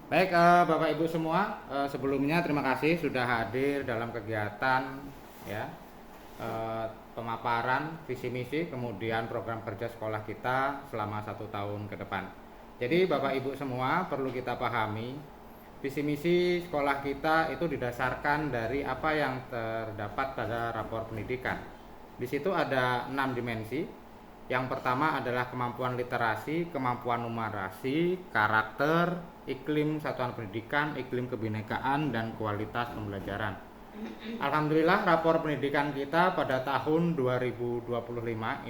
Baik, Bapak Ibu semua, sebelumnya terima kasih sudah hadir dalam kegiatan ya pemaparan visi misi kemudian program kerja sekolah kita selama 1 tahun ke depan. Jadi Bapak Ibu semua perlu kita pahami visi misi sekolah kita itu didasarkan dari apa yang terdapat pada rapor pendidikan. Di situ ada 6 dimensi. Yang pertama adalah kemampuan literasi, kemampuan numerasi, karakter, iklim satuan pendidikan, iklim kebinekaan, dan kualitas pembelajaran. Alhamdulillah rapor pendidikan kita pada tahun 2025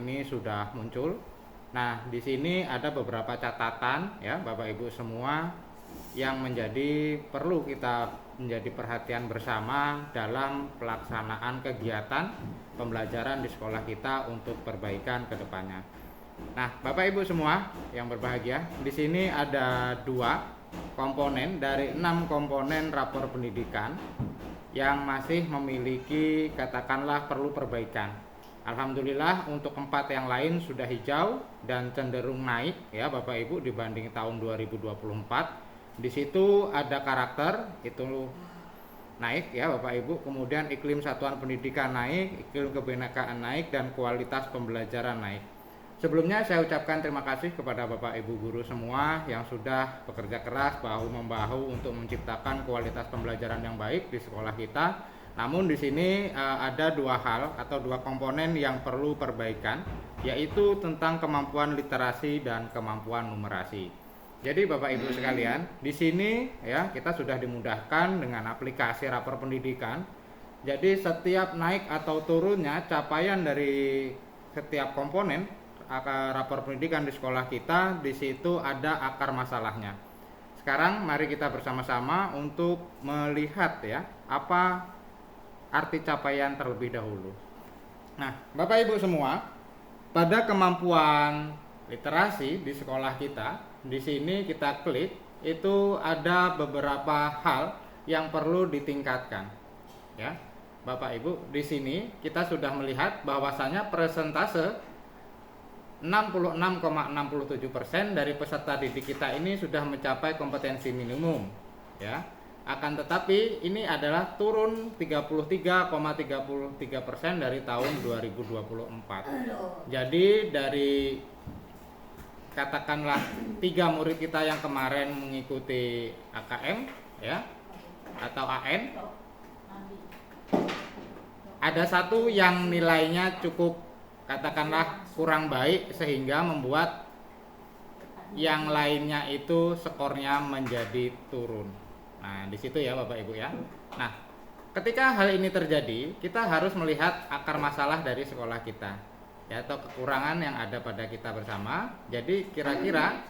ini sudah muncul. Nah, di sini ada beberapa catatan ya Bapak Ibu semua yang perlu kita menjadi perhatian bersama dalam pelaksanaan kegiatan pembelajaran di sekolah kita untuk perbaikan ke depannya. Nah, Bapak Ibu semua yang berbahagia, di sini ada 2 komponen dari 6 komponen rapor pendidikan yang masih memiliki katakanlah perlu perbaikan. Alhamdulillah untuk 4 yang lain sudah hijau dan cenderung naik ya Bapak Ibu dibanding tahun 2024. Di situ ada karakter itu naik ya Bapak Ibu, kemudian iklim satuan pendidikan naik, iklim kebinekaan naik, dan kualitas pembelajaran naik. Sebelumnya saya ucapkan terima kasih kepada Bapak Ibu guru semua yang sudah bekerja keras bahu-membahu untuk menciptakan kualitas pembelajaran yang baik di sekolah kita. Namun di sini ada 2 hal atau 2 komponen yang perlu perbaikan, yaitu tentang kemampuan literasi dan kemampuan numerasi. Jadi Bapak Ibu sekalian, di sini ya kita sudah dimudahkan dengan aplikasi rapor pendidikan. Jadi setiap naik atau turunnya capaian dari setiap komponen rapor pendidikan di sekolah kita, di situ ada akar masalahnya. Sekarang mari kita bersama-sama untuk melihat ya apa arti capaian terlebih dahulu. Nah, Bapak Ibu semua, pada kemampuan literasi di sekolah kita, di sini kita klik, itu ada beberapa hal yang perlu ditingkatkan. Ya, Bapak Ibu, di sini kita sudah melihat bahwasanya persentase 66,67% dari peserta didik kita ini sudah mencapai kompetensi minimum. Ya, akan tetapi ini adalah turun 33,33% dari tahun 2024. Jadi dari katakanlah 3 murid kita yang kemarin mengikuti AKM ya atau AN, ada 1 yang nilainya cukup katakanlah kurang baik sehingga membuat yang lainnya itu skornya menjadi turun. Nah, di situ ya Bapak Ibu ya. Nah, ketika hal ini terjadi, kita harus melihat akar masalah dari sekolah kita ya, atau kekurangan yang ada pada kita bersama. Jadi kira-kira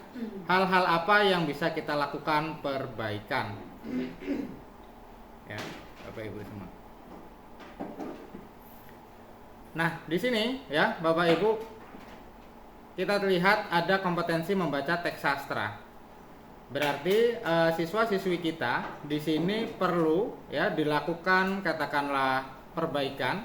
hal-hal apa yang bisa kita lakukan perbaikan ya Bapak Ibu semua. Nah, di sini ya Bapak Ibu kita lihat ada kompetensi membaca teks sastra. Berarti siswa-siswi kita di sini perlu ya dilakukan katakanlah perbaikan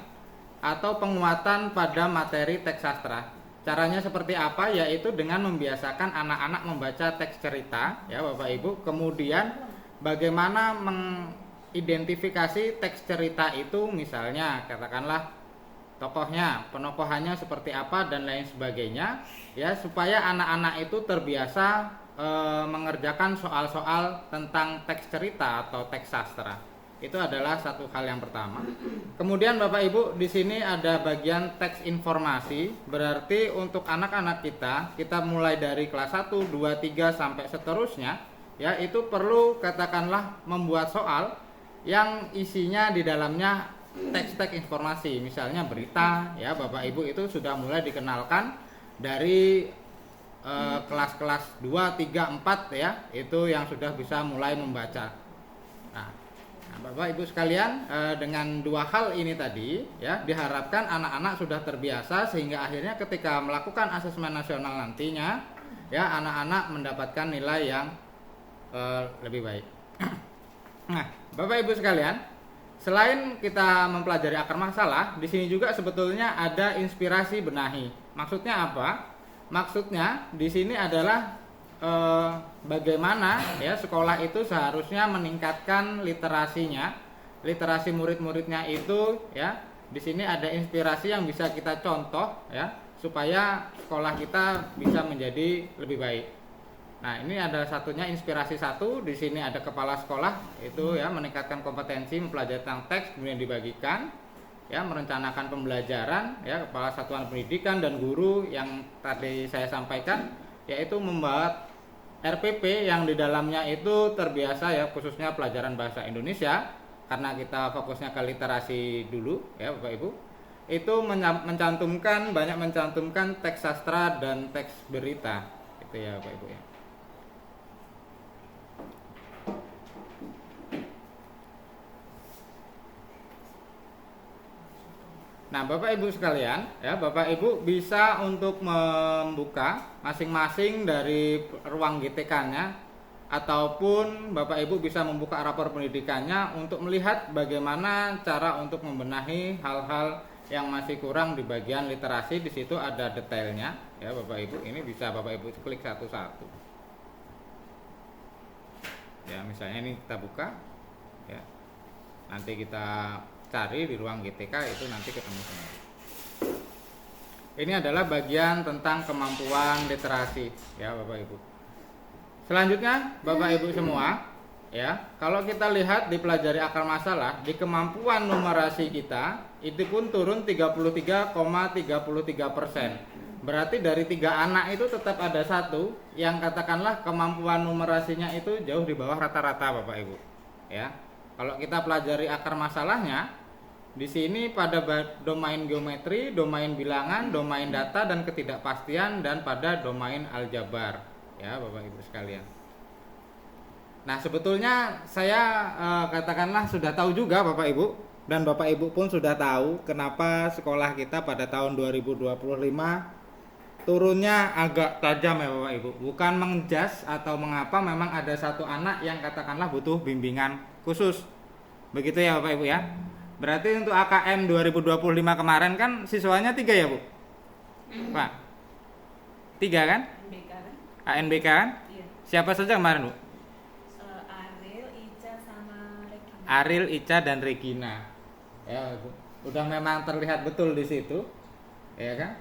atau penguatan pada materi teks sastra. Caranya seperti apa? Yaitu dengan membiasakan anak-anak membaca teks cerita ya Bapak Ibu. Kemudian bagaimana mengidentifikasi teks cerita itu, misalnya katakanlah tokohnya, penokohannya seperti apa dan lain sebagainya ya, supaya anak-anak itu terbiasa mengerjakan soal-soal tentang teks cerita atau teks sastra. Itu adalah satu hal yang pertama. Kemudian Bapak Ibu di sini ada bagian teks informasi. Berarti untuk anak-anak kita mulai dari kelas 1, 2, 3 sampai seterusnya ya, itu perlu katakanlah membuat soal yang isinya di dalamnya teks-teks informasi, misalnya berita ya Bapak Ibu, itu sudah mulai dikenalkan dari kelas-kelas 2, 3, 4 ya, itu yang sudah bisa mulai membaca. Nah, Bapak Ibu sekalian, dengan 2 hal ini tadi ya, diharapkan anak-anak sudah terbiasa sehingga akhirnya ketika melakukan asesmen nasional nantinya ya, anak-anak mendapatkan nilai yang lebih baik. Nah, Bapak Ibu sekalian, selain kita mempelajari akar masalah, di sini juga sebetulnya ada inspirasi benahi. Maksudnya apa? Maksudnya di sini adalah bagaimana ya sekolah itu seharusnya meningkatkan literasinya, literasi murid-muridnya itu ya. Di sini ada inspirasi yang bisa kita contoh ya supaya sekolah kita bisa menjadi lebih baik. Nah, ini ada satunya inspirasi satu, di sini ada kepala sekolah itu ya meningkatkan kompetensi mempelajari tentang teks kemudian dibagikan ya, merencanakan pembelajaran ya, kepala satuan pendidikan dan guru yang tadi saya sampaikan yaitu membuat RPP yang di dalamnya itu terbiasa ya khususnya pelajaran bahasa Indonesia karena kita fokusnya ke literasi dulu ya Bapak Ibu. Itu banyak mencantumkan teks sastra dan teks berita gitu ya Bapak Ibu ya. Nah, Bapak Ibu sekalian, ya, Bapak Ibu bisa untuk membuka masing-masing dari ruang GTK-nya ataupun Bapak Ibu bisa membuka rapor pendidikannya untuk melihat bagaimana cara untuk membenahi hal-hal yang masih kurang di bagian literasi. Di situ ada detailnya, ya Bapak Ibu. Ini bisa Bapak Ibu klik satu-satu. Ya, misalnya ini kita buka, ya. Nanti kita cari di ruang GTK itu nanti ketemu semua. Ini adalah bagian tentang kemampuan literasi ya Bapak Ibu. Selanjutnya Bapak Ibu semua ya, kalau kita lihat di pelajari akar masalah di kemampuan numerasi kita itu pun turun 33,33%. Berarti dari 3 anak itu tetap ada satu yang katakanlah kemampuan numerasinya itu jauh di bawah rata-rata Bapak Ibu ya. Kalau kita pelajari akar masalahnya di sini pada domain geometri, domain bilangan, domain data dan ketidakpastian dan pada domain aljabar ya Bapak Ibu sekalian. Nah, sebetulnya saya katakanlah sudah tahu juga Bapak Ibu dan Bapak Ibu pun sudah tahu kenapa sekolah kita pada tahun 2025 turunnya agak tajam ya Bapak Ibu. Bukan menjas atau mengapa, memang ada satu anak yang katakanlah butuh bimbingan khusus. Begitu ya Bapak Ibu ya. Berarti untuk AKM 2025 kemarin kan siswanya 3 ya Bu? Pak? 3 kan? ANBK kan? ANBK kan? Iya. Siapa saja kemarin Bu? Ariel, Ica sama Regina. Ariel, Ica dan Regina. Ya, Bu. Udah memang terlihat betul di situ. Ya kan?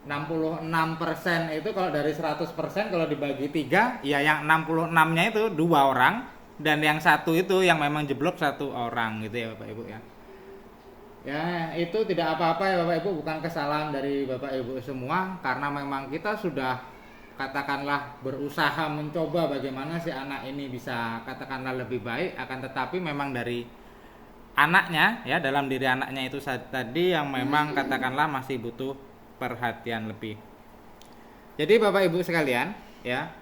66% itu kalau dari 100% kalau dibagi 3, ya yang 66-nya itu 2 orang dan yang satu itu yang memang jeblok 1 orang gitu ya Bapak Ibu ya. Ya, itu tidak apa-apa ya Bapak Ibu, bukan kesalahan dari Bapak Ibu semua karena memang kita sudah katakanlah berusaha mencoba bagaimana si anak ini bisa katakanlah lebih baik, akan tetapi memang dari anaknya ya, dalam diri anaknya itu tadi yang memang katakanlah masih butuh perhatian lebih. Jadi Bapak Ibu sekalian ya,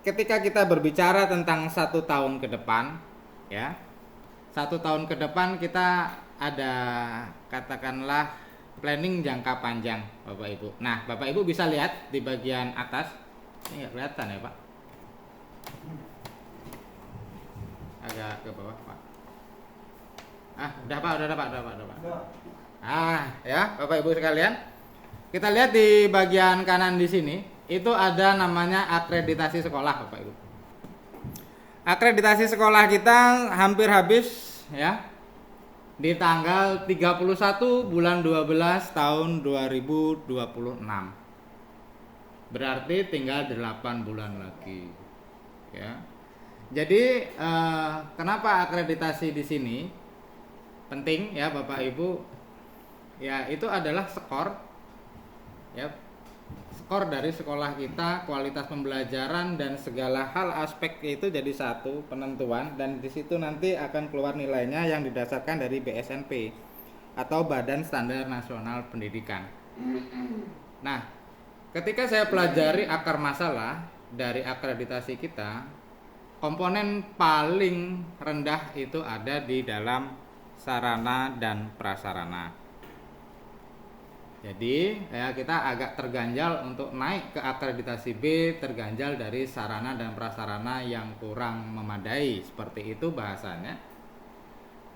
ketika kita berbicara tentang 1 tahun ke depan ya, 1 tahun ke depan kita ada katakanlah planning jangka panjang Bapak Ibu. Nah Bapak Ibu bisa lihat di bagian atas, ini nggak kelihatan ya Pak, agak ke bawah Pak. Udah Pak. Ya Bapak Ibu sekalian, kita lihat di bagian kanan di sini itu ada namanya akreditasi sekolah Bapak Ibu. Akreditasi sekolah kita hampir habis ya di tanggal 31 bulan 12 tahun 2026. Berarti tinggal 8 bulan lagi. Ya. Jadi kenapa akreditasi di sini penting ya Bapak Ibu? Ya, itu adalah skor ya. Skor dari sekolah kita, kualitas pembelajaran dan segala hal aspek itu jadi satu penentuan, dan di situ nanti akan keluar nilainya yang didasarkan dari BSNP atau Badan Standar Nasional Pendidikan. Nah, ketika saya pelajari akar masalah dari akreditasi kita, komponen paling rendah itu ada di dalam sarana dan prasarana. Jadi ya, kita agak terganjal untuk naik ke akreditasi B, terganjal dari sarana dan prasarana yang kurang memadai, seperti itu bahasanya.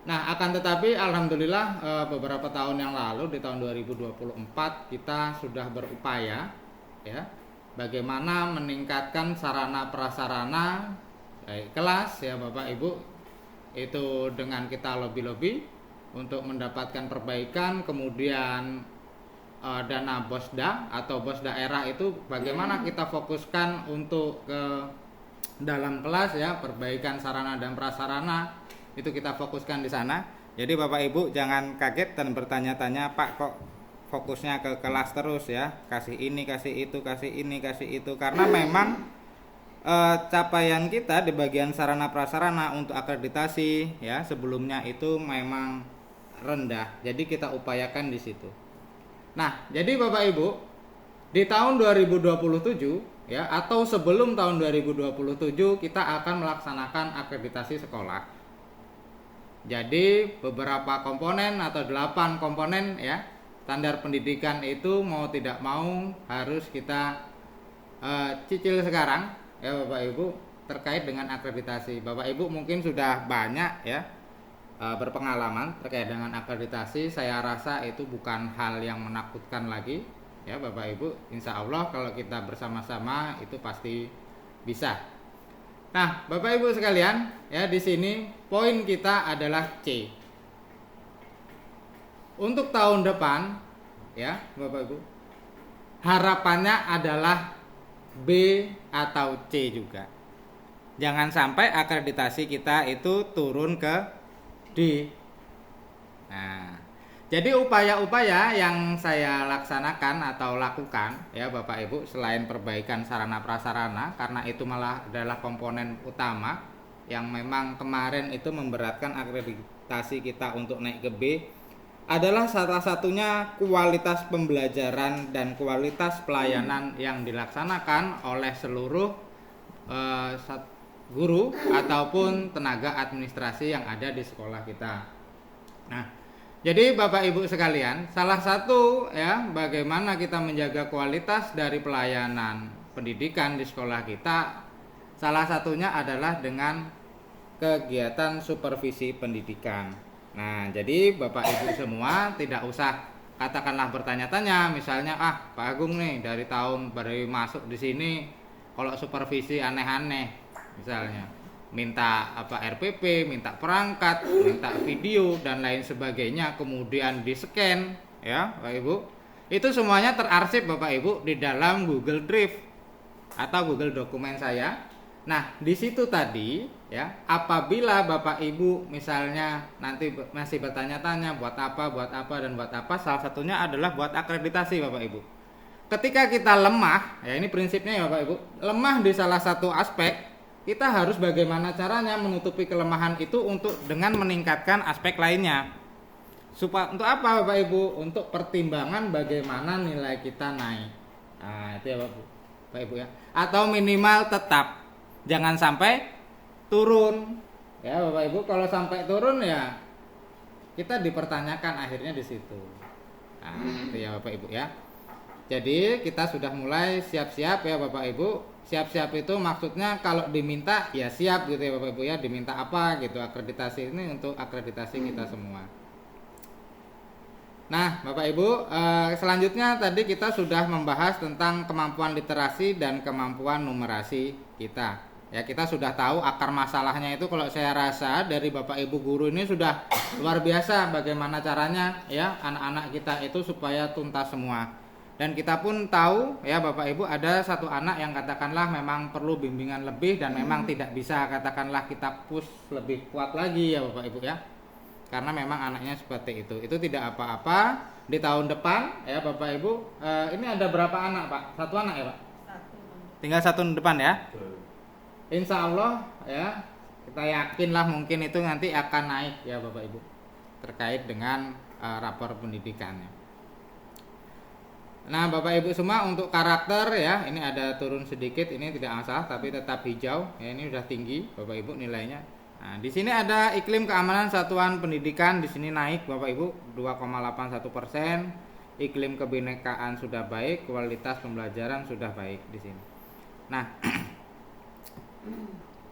Nah, akan tetapi alhamdulillah beberapa tahun yang lalu di tahun 2024 kita sudah berupaya ya bagaimana meningkatkan sarana prasarana kelas ya Bapak Ibu, itu dengan kita lobby-lobby untuk mendapatkan perbaikan. Kemudian dana bosda atau bos daerah itu bagaimana kita fokuskan untuk ke dalam kelas ya, perbaikan sarana dan prasarana itu kita fokuskan di sana. Jadi Bapak Ibu jangan kaget dan bertanya-tanya, Pak kok fokusnya ke kelas terus ya, kasih ini kasih itu kasih ini kasih itu, karena memang capaian kita di bagian sarana prasarana untuk akreditasi ya sebelumnya itu memang rendah, jadi kita upayakan di situ. Nah, jadi Bapak Ibu, di tahun 2027 ya atau sebelum tahun 2027 kita akan melaksanakan akreditasi sekolah. Jadi beberapa komponen atau 8 komponen ya standar pendidikan itu mau tidak mau harus kita cicil sekarang ya Bapak Ibu terkait dengan akreditasi. Bapak Ibu mungkin sudah banyak ya berpengalaman terkait dengan akreditasi. Saya rasa itu bukan hal yang menakutkan lagi ya Bapak Ibu. Insya Allah kalau kita bersama-sama itu pasti bisa. Nah Bapak Ibu sekalian ya, di sini poin kita adalah C. Untuk tahun depan ya Bapak Ibu, harapannya adalah B atau C juga. Jangan sampai akreditasi kita itu turun ke D. Nah, jadi upaya-upaya yang saya laksanakan atau lakukan ya Bapak Ibu, selain perbaikan sarana prasarana, karena itu malah adalah komponen utama yang memang kemarin itu memberatkan akreditasi kita untuk naik ke B, adalah salah satunya kualitas pembelajaran dan kualitas pelayanan yang dilaksanakan oleh seluruh guru ataupun tenaga administrasi yang ada di sekolah kita. Nah, jadi Bapak Ibu sekalian, salah satu ya bagaimana kita menjaga kualitas dari pelayanan pendidikan di sekolah kita, salah satunya adalah dengan kegiatan supervisi pendidikan. Nah, jadi Bapak Ibu semua tidak usah katakanlah bertanya-tanya, misalnya Pak Agung nih dari tahun baru masuk di sini kalau supervisi aneh-aneh, misalnya minta RPP, minta perangkat, minta video dan lain sebagainya, kemudian di-scan ya Bapak Ibu. Itu semuanya terarsip Bapak Ibu di dalam Google Drive atau Google Dokumen saya. Nah, di situ tadi ya, apabila Bapak Ibu misalnya nanti masih bertanya-tanya buat apa dan buat apa, salah satunya adalah buat akreditasi Bapak Ibu. Ketika kita lemah, ya ini prinsipnya ya Bapak Ibu, lemah di salah satu aspek, kita harus bagaimana caranya menutupi kelemahan itu untuk dengan meningkatkan aspek lainnya. Untuk apa Bapak Ibu? Untuk pertimbangan bagaimana nilai kita naik. Nah, itu ya Bapak Ibu ya. Atau minimal tetap, jangan sampai turun. Ya Bapak Ibu, kalau sampai turun ya kita dipertanyakan akhirnya di situ. Nah, itu ya Bapak Ibu ya. Jadi kita sudah mulai siap-siap ya Bapak Ibu. Siap-siap itu maksudnya kalau diminta ya siap gitu ya Bapak Ibu ya. Diminta apa gitu, akreditasi ini untuk akreditasi kita semua. Nah Bapak Ibu, selanjutnya tadi kita sudah membahas tentang kemampuan literasi dan kemampuan numerasi kita. Ya kita sudah tahu akar masalahnya itu, kalau saya rasa dari Bapak Ibu guru ini sudah luar biasa bagaimana caranya ya anak-anak kita itu supaya tuntas semua. Dan kita pun tahu ya Bapak Ibu, ada satu anak yang katakanlah memang perlu bimbingan lebih dan memang tidak bisa katakanlah kita push lebih kuat lagi ya Bapak Ibu ya. Karena memang anaknya seperti itu. Itu tidak apa-apa. Di tahun depan ya Bapak Ibu, ini ada berapa anak Pak? Satu anak ya Pak? Satu. Tinggal satu depan ya. Insya Allah ya, kita yakinlah mungkin itu nanti akan naik ya Bapak Ibu terkait dengan rapor pendidikannya. Nah Bapak Ibu semua, untuk karakter ya ini ada turun sedikit, ini tidak masalah tapi tetap hijau ya, ini udah tinggi Bapak Ibu nilainya. Nah di sini ada iklim keamanan satuan pendidikan, di sini naik Bapak Ibu 2,81%. Iklim kebinekaan sudah baik, kualitas pembelajaran sudah baik di sini. Nah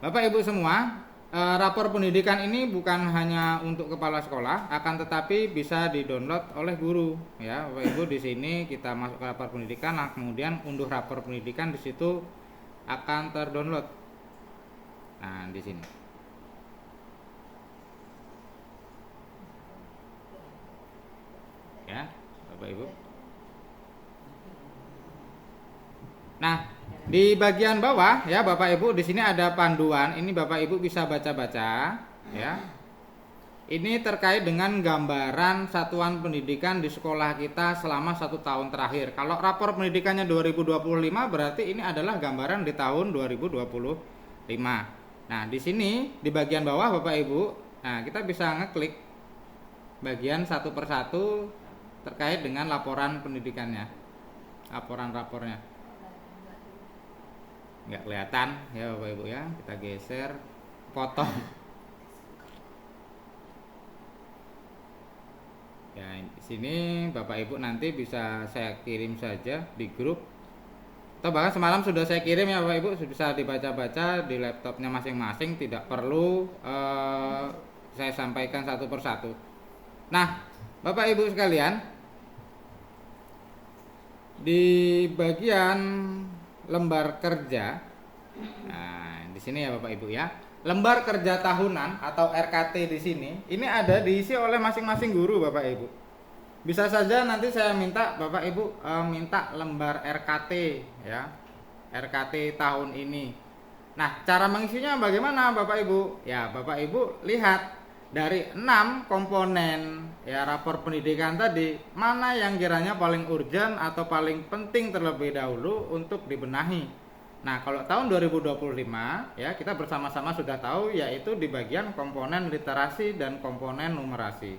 Bapak Ibu semua, Rapor pendidikan ini bukan hanya untuk kepala sekolah, akan tetapi bisa di-download oleh guru. Ya, Bapak Ibu, di sini kita masuk ke rapor pendidikan, nah kemudian unduh rapor pendidikan, di situ akan terdownload. Nah, di sini. Ya, Bapak Ibu. Nah, di bagian bawah ya Bapak Ibu, di sini ada panduan. Ini Bapak Ibu bisa baca-baca ya. Ini terkait dengan gambaran satuan pendidikan di sekolah kita selama 1 tahun terakhir. Kalau rapor pendidikannya 2025, berarti ini adalah gambaran di tahun 2025. Nah, di sini di bagian bawah Bapak Ibu, nah kita bisa ngeklik bagian satu persatu terkait dengan laporan pendidikannya, laporan rapornya. Nggak kelihatan ya Bapak Ibu ya, kita geser, potong. Ya, di sini Bapak Ibu nanti bisa saya kirim saja di grup, atau bahkan semalam sudah saya kirim ya Bapak Ibu, bisa dibaca-baca di laptopnya masing-masing, tidak perlu saya sampaikan satu persatu. Nah, Bapak Ibu sekalian, di bagian lembar kerja, nah di sini ya Bapak Ibu ya, lembar kerja tahunan atau RKT di sini, ini ada diisi oleh masing-masing guru Bapak Ibu. Bisa saja nanti saya minta Bapak Ibu minta lembar RKT ya, RKT tahun ini. Nah, cara mengisinya bagaimana Bapak Ibu? Ya, Bapak Ibu lihat dari 6 komponen ya rapor pendidikan tadi, mana yang kiranya paling urgent atau paling penting terlebih dahulu untuk dibenahi. Nah, kalau tahun 2025 ya kita bersama-sama sudah tahu, yaitu di bagian komponen literasi dan komponen numerasi.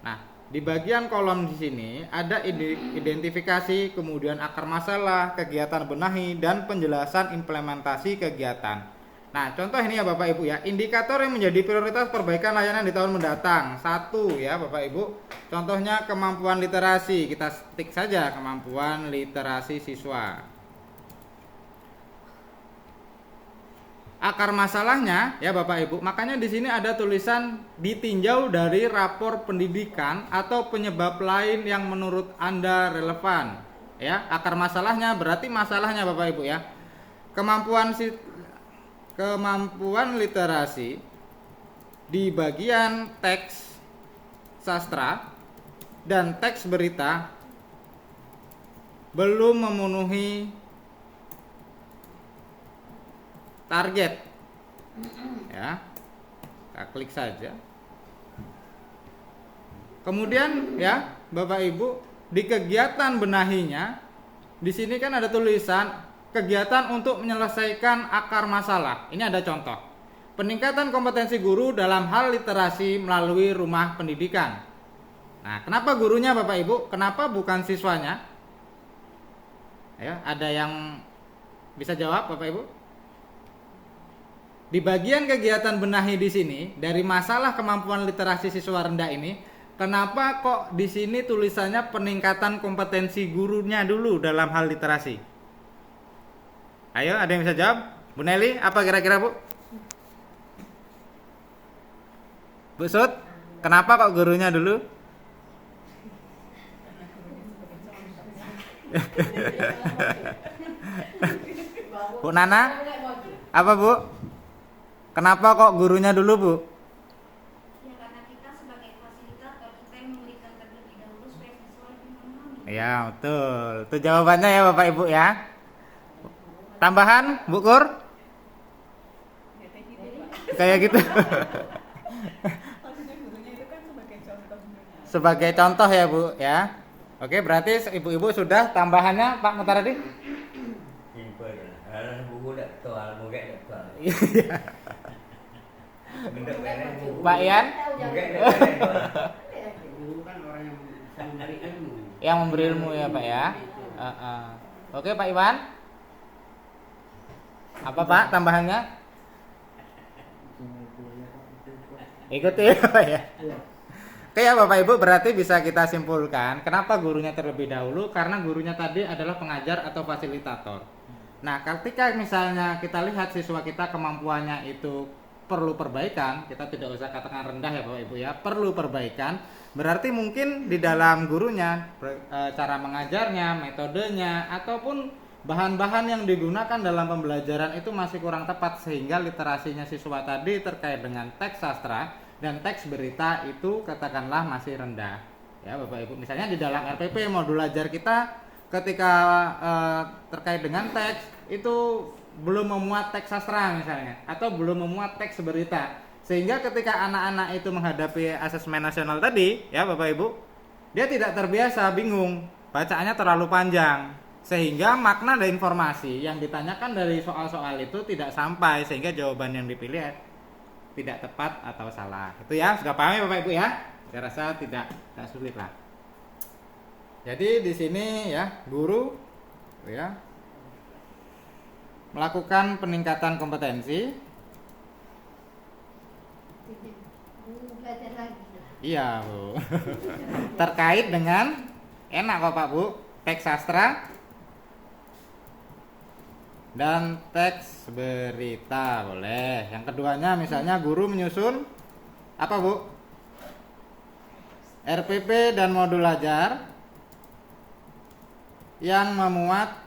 Nah, di bagian kolom di sini ada identifikasi, kemudian akar masalah, kegiatan benahi, dan penjelasan implementasi kegiatan. Nah, contoh ini ya Bapak Ibu ya, indikator yang menjadi prioritas perbaikan layanan di tahun mendatang. 1 ya Bapak Ibu, contohnya kemampuan literasi, kita ketik saja kemampuan literasi siswa. Akar masalahnya ya Bapak Ibu, makanya di sini ada tulisan ditinjau dari rapor pendidikan atau penyebab lain yang menurut Anda relevan. Ya, akar masalahnya berarti masalahnya Bapak Ibu ya. Kemampuan literasi di bagian teks sastra dan teks berita belum memenuhi target. Ya, kita klik saja. Kemudian ya Bapak Ibu, di kegiatan benahinya di sini kan ada tulisan kegiatan untuk menyelesaikan akar masalah. Ini ada contoh. Peningkatan kompetensi guru dalam hal literasi melalui rumah pendidikan. Nah, kenapa gurunya Bapak Ibu? Kenapa bukan siswanya? Ya, ada yang bisa jawab Bapak Ibu? Di bagian kegiatan benahi di sini, dari masalah kemampuan literasi siswa rendah ini, kenapa kok di sini tulisannya peningkatan kompetensi gurunya dulu dalam hal literasi? Ayo, ada yang bisa jawab? Bu Nelly, apa kira-kira Bu? Bu Sud, kenapa kok gurunya dulu? Bu Nana, apa Bu? Kenapa kok gurunya dulu Bu? Ya, karena kita sebagai fasilitator, kita yang memberikan terlebih dahulu supaya siswa lebih memahami. Ya, betul. Itu jawabannya ya Bapak Ibu ya. Tambahan, Bu Kur? Kayak gitu. Maksudnya gurunya itu kan sebagai contoh sebenarnya. Sebagai contoh ya Bu ya. Oke, berarti ibu-ibu sudah tambahannya Pak Mutaradi? Simple. Buku dak soal muka dak soal. Bentuk beres buku. Pak Ian? Muka dak beres. Guru kan orang yang bisa memberi ilmu. Yang memberi ilmu ya Pak ya. Oke Pak Iwan. Apa Pak tambahannya? Ikuti ya. Oke ya Bapak Ibu, berarti bisa kita simpulkan kenapa gurunya terlebih dahulu, karena gurunya tadi adalah pengajar atau fasilitator. Nah, ketika misalnya kita lihat siswa kita kemampuannya itu perlu perbaikan, kita tidak usah katakan rendah ya Bapak Ibu ya, perlu perbaikan, berarti mungkin di dalam gurunya, cara mengajarnya, metodenya, ataupun bahan-bahan yang digunakan dalam pembelajaran itu masih kurang tepat, sehingga literasinya siswa tadi terkait dengan teks sastra dan teks berita itu katakanlah masih rendah ya Bapak Ibu. Misalnya di dalam RPP modul ajar kita ketika terkait dengan teks itu belum memuat teks sastra misalnya, atau belum memuat teks berita, sehingga ketika anak-anak itu menghadapi asesmen nasional tadi ya Bapak Ibu, dia tidak terbiasa, bingung, bacaannya terlalu panjang, sehingga makna dan informasi yang ditanyakan dari soal-soal itu tidak sampai, sehingga jawaban yang dipilih tidak tepat atau salah. Itu ya, sudah paham ya Bapak Ibu ya? Saya rasa tidak sulit lah. Jadi di sini ya guru ya melakukan peningkatan kompetensi. Belajar lagi. Iya Bu. Terkait dengan enak kok Pak Bu, teks sastra dan teks berita boleh. Yang keduanya misalnya guru menyusun apa Bu? RPP dan modul ajar yang memuat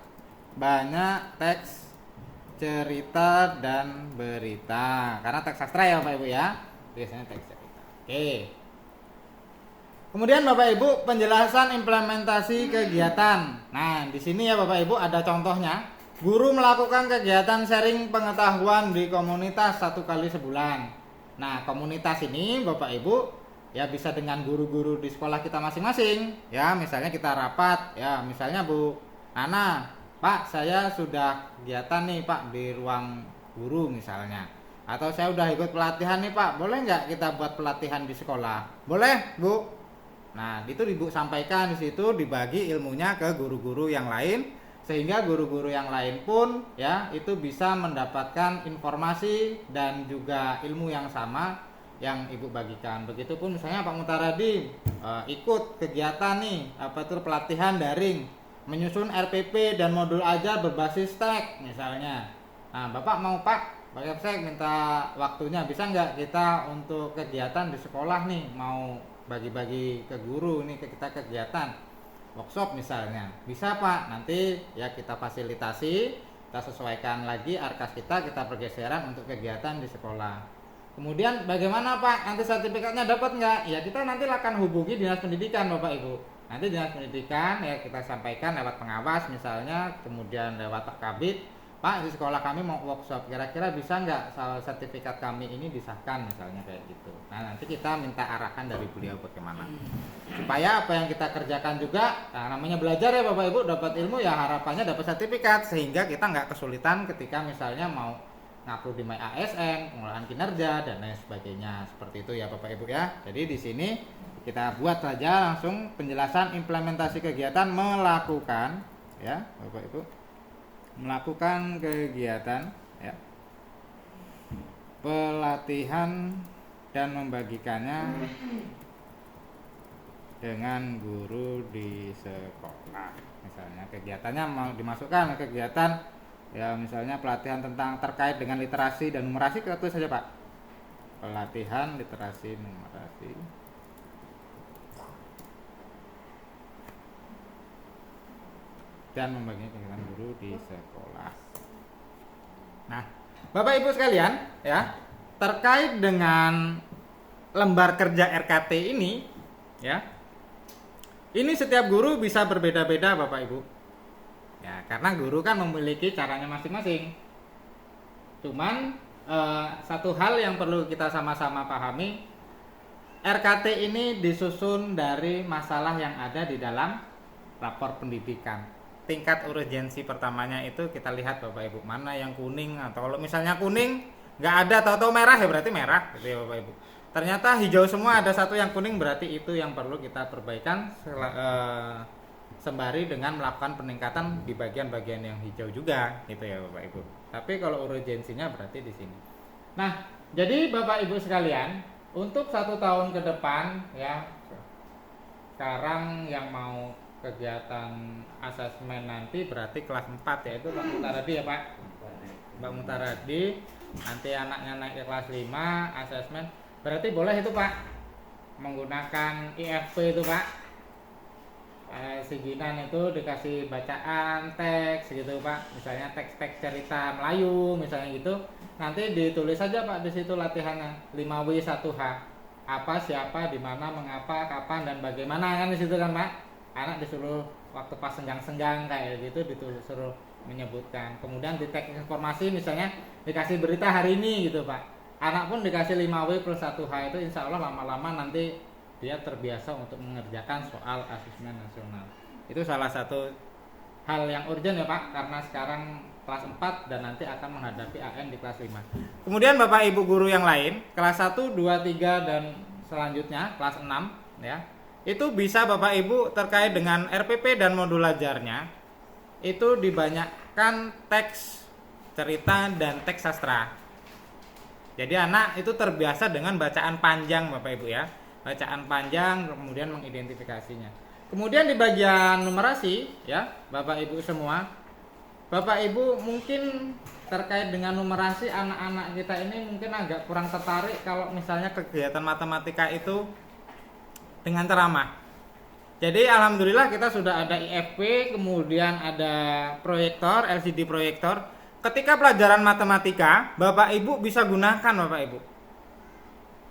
banyak teks cerita dan berita, karena teks sastra ya Bapak Ibu ya, biasanya teks cerita. Oke. Kemudian Bapak Ibu penjelasan implementasi kegiatan. Nah di sini ya Bapak Ibu ada contohnya. Guru melakukan kegiatan sharing pengetahuan di komunitas 1 kali sebulan. Nah komunitas ini Bapak Ibu ya bisa dengan guru-guru di sekolah kita masing-masing. Ya misalnya kita rapat, ya misalnya Bu Nana, Pak, saya sudah kegiatan nih Pak di ruang guru misalnya. Atau saya udah ikut pelatihan nih Pak, boleh nggak kita buat pelatihan di sekolah? Boleh Bu. Nah itu Ibu sampaikan di situ, dibagi ilmunya ke guru-guru yang lain, sehingga guru-guru yang lain pun ya itu bisa mendapatkan informasi dan juga ilmu yang sama yang Ibu bagikan. Begitupun misalnya Pak Mutaradi ikut kegiatan nih apa itu pelatihan daring, menyusun RPP dan modul ajar berbasis teks misalnya. Nah Bapak mau Pak, saya minta waktunya, bisa nggak kita untuk kegiatan di sekolah nih, mau bagi-bagi ke guru nih, kita kegiatan workshop misalnya. Bisa Pak, nanti ya kita fasilitasi, kita sesuaikan lagi arkas kita pergeseran untuk kegiatan di sekolah. Kemudian bagaimana Pak, nanti sertifikatnya dapat nggak? Ya kita nanti akan hubungi dinas pendidikan Bapak Ibu. Nanti dinas pendidikan ya kita sampaikan lewat pengawas misalnya, kemudian lewat Kabid, Pak di sekolah kami mau workshop, kira-kira bisa nggak sertifikat kami ini disahkan misalnya kayak gitu. Nah nanti kita minta arahan dari beliau bagaimana supaya apa yang kita kerjakan juga, nah, namanya belajar ya Bapak Ibu, dapat ilmu ya harapannya dapat sertifikat, sehingga kita nggak kesulitan ketika misalnya mau ngupload di My ASN, pengolahan kinerja dan lain sebagainya, seperti itu ya Bapak Ibu ya. Jadi di sini kita buat saja langsung penjelasan implementasi kegiatan melakukan ya Bapak Ibu, melakukan kegiatan ya pelatihan dan membagikannya dengan guru di sekolah. Misalnya kegiatannya mau dimasukkan kegiatan ya misalnya pelatihan tentang terkait dengan literasi dan numerasi, kita tulis saja Pak, pelatihan literasi numerasi dan membagikan kegiatan guru di sekolah. Nah, Bapak Ibu sekalian, ya, terkait dengan lembar kerja RKT ini, ya, ini setiap guru bisa berbeda-beda, Bapak Ibu. Ya, karena guru kan memiliki caranya masing-masing. Cuman satu hal yang perlu kita sama-sama pahami, RKT ini disusun dari masalah yang ada di dalam rapor pendidikan. Tingkat urgensi pertamanya itu kita lihat Bapak Ibu, mana yang kuning, atau kalau misalnya kuning nggak ada, tahu-tahu merah ya berarti merah gitu ya Bapak Ibu. Ternyata hijau semua, ada satu yang kuning, berarti itu yang perlu kita perbaikan sembari dengan melakukan peningkatan di bagian-bagian yang hijau juga gitu ya Bapak Ibu. Tapi kalau urgensinya berarti di sini. Nah, jadi Bapak Ibu sekalian, untuk 1 tahun ke depan ya, sekarang yang mau kegiatan asesmen nanti berarti kelas 4 ya, itu Pak Mutaradi ya Pak. Mbak Mutaradi nanti anaknya naik ke kelas 5 asesmen, berarti boleh itu Pak menggunakan IFP itu Pak. Si Jinan itu dikasih bacaan teks gitu Pak, misalnya teks-teks cerita Melayu misalnya gitu, nanti ditulis saja Pak di situ latihannya 5W1H, apa, siapa, di mana, mengapa, kapan, dan bagaimana, kan di situ kan Pak. Anak disuruh waktu pas senggang-senggang kayak gitu disuruh menyebutkan. Kemudian di teks informasi misalnya dikasih berita hari ini gitu Pak, anak pun dikasih 5W+1H, itu insya Allah lama-lama nanti dia terbiasa untuk mengerjakan soal asesmen nasional. Itu salah satu hal yang urgent ya Pak, karena sekarang kelas 4 dan nanti akan menghadapi AN di kelas 5. Kemudian Bapak Ibu guru yang lain, kelas 1, 2, 3 dan selanjutnya kelas 6 ya. Itu bisa Bapak Ibu terkait dengan RPP dan modul ajarnya itu dibanyakkan teks cerita dan teks sastra. Jadi anak itu terbiasa dengan bacaan panjang Bapak Ibu ya. Bacaan panjang kemudian mengidentifikasinya. Kemudian di bagian numerasi ya, Bapak Ibu semua, Bapak Ibu mungkin terkait dengan numerasi anak-anak kita ini mungkin agak kurang tertarik kalau misalnya kegiatan matematika itu dengan ceramah. Jadi alhamdulillah kita sudah ada IFP, kemudian ada proyektor, LCD proyektor. Ketika pelajaran matematika, Bapak Ibu bisa gunakan Bapak Ibu.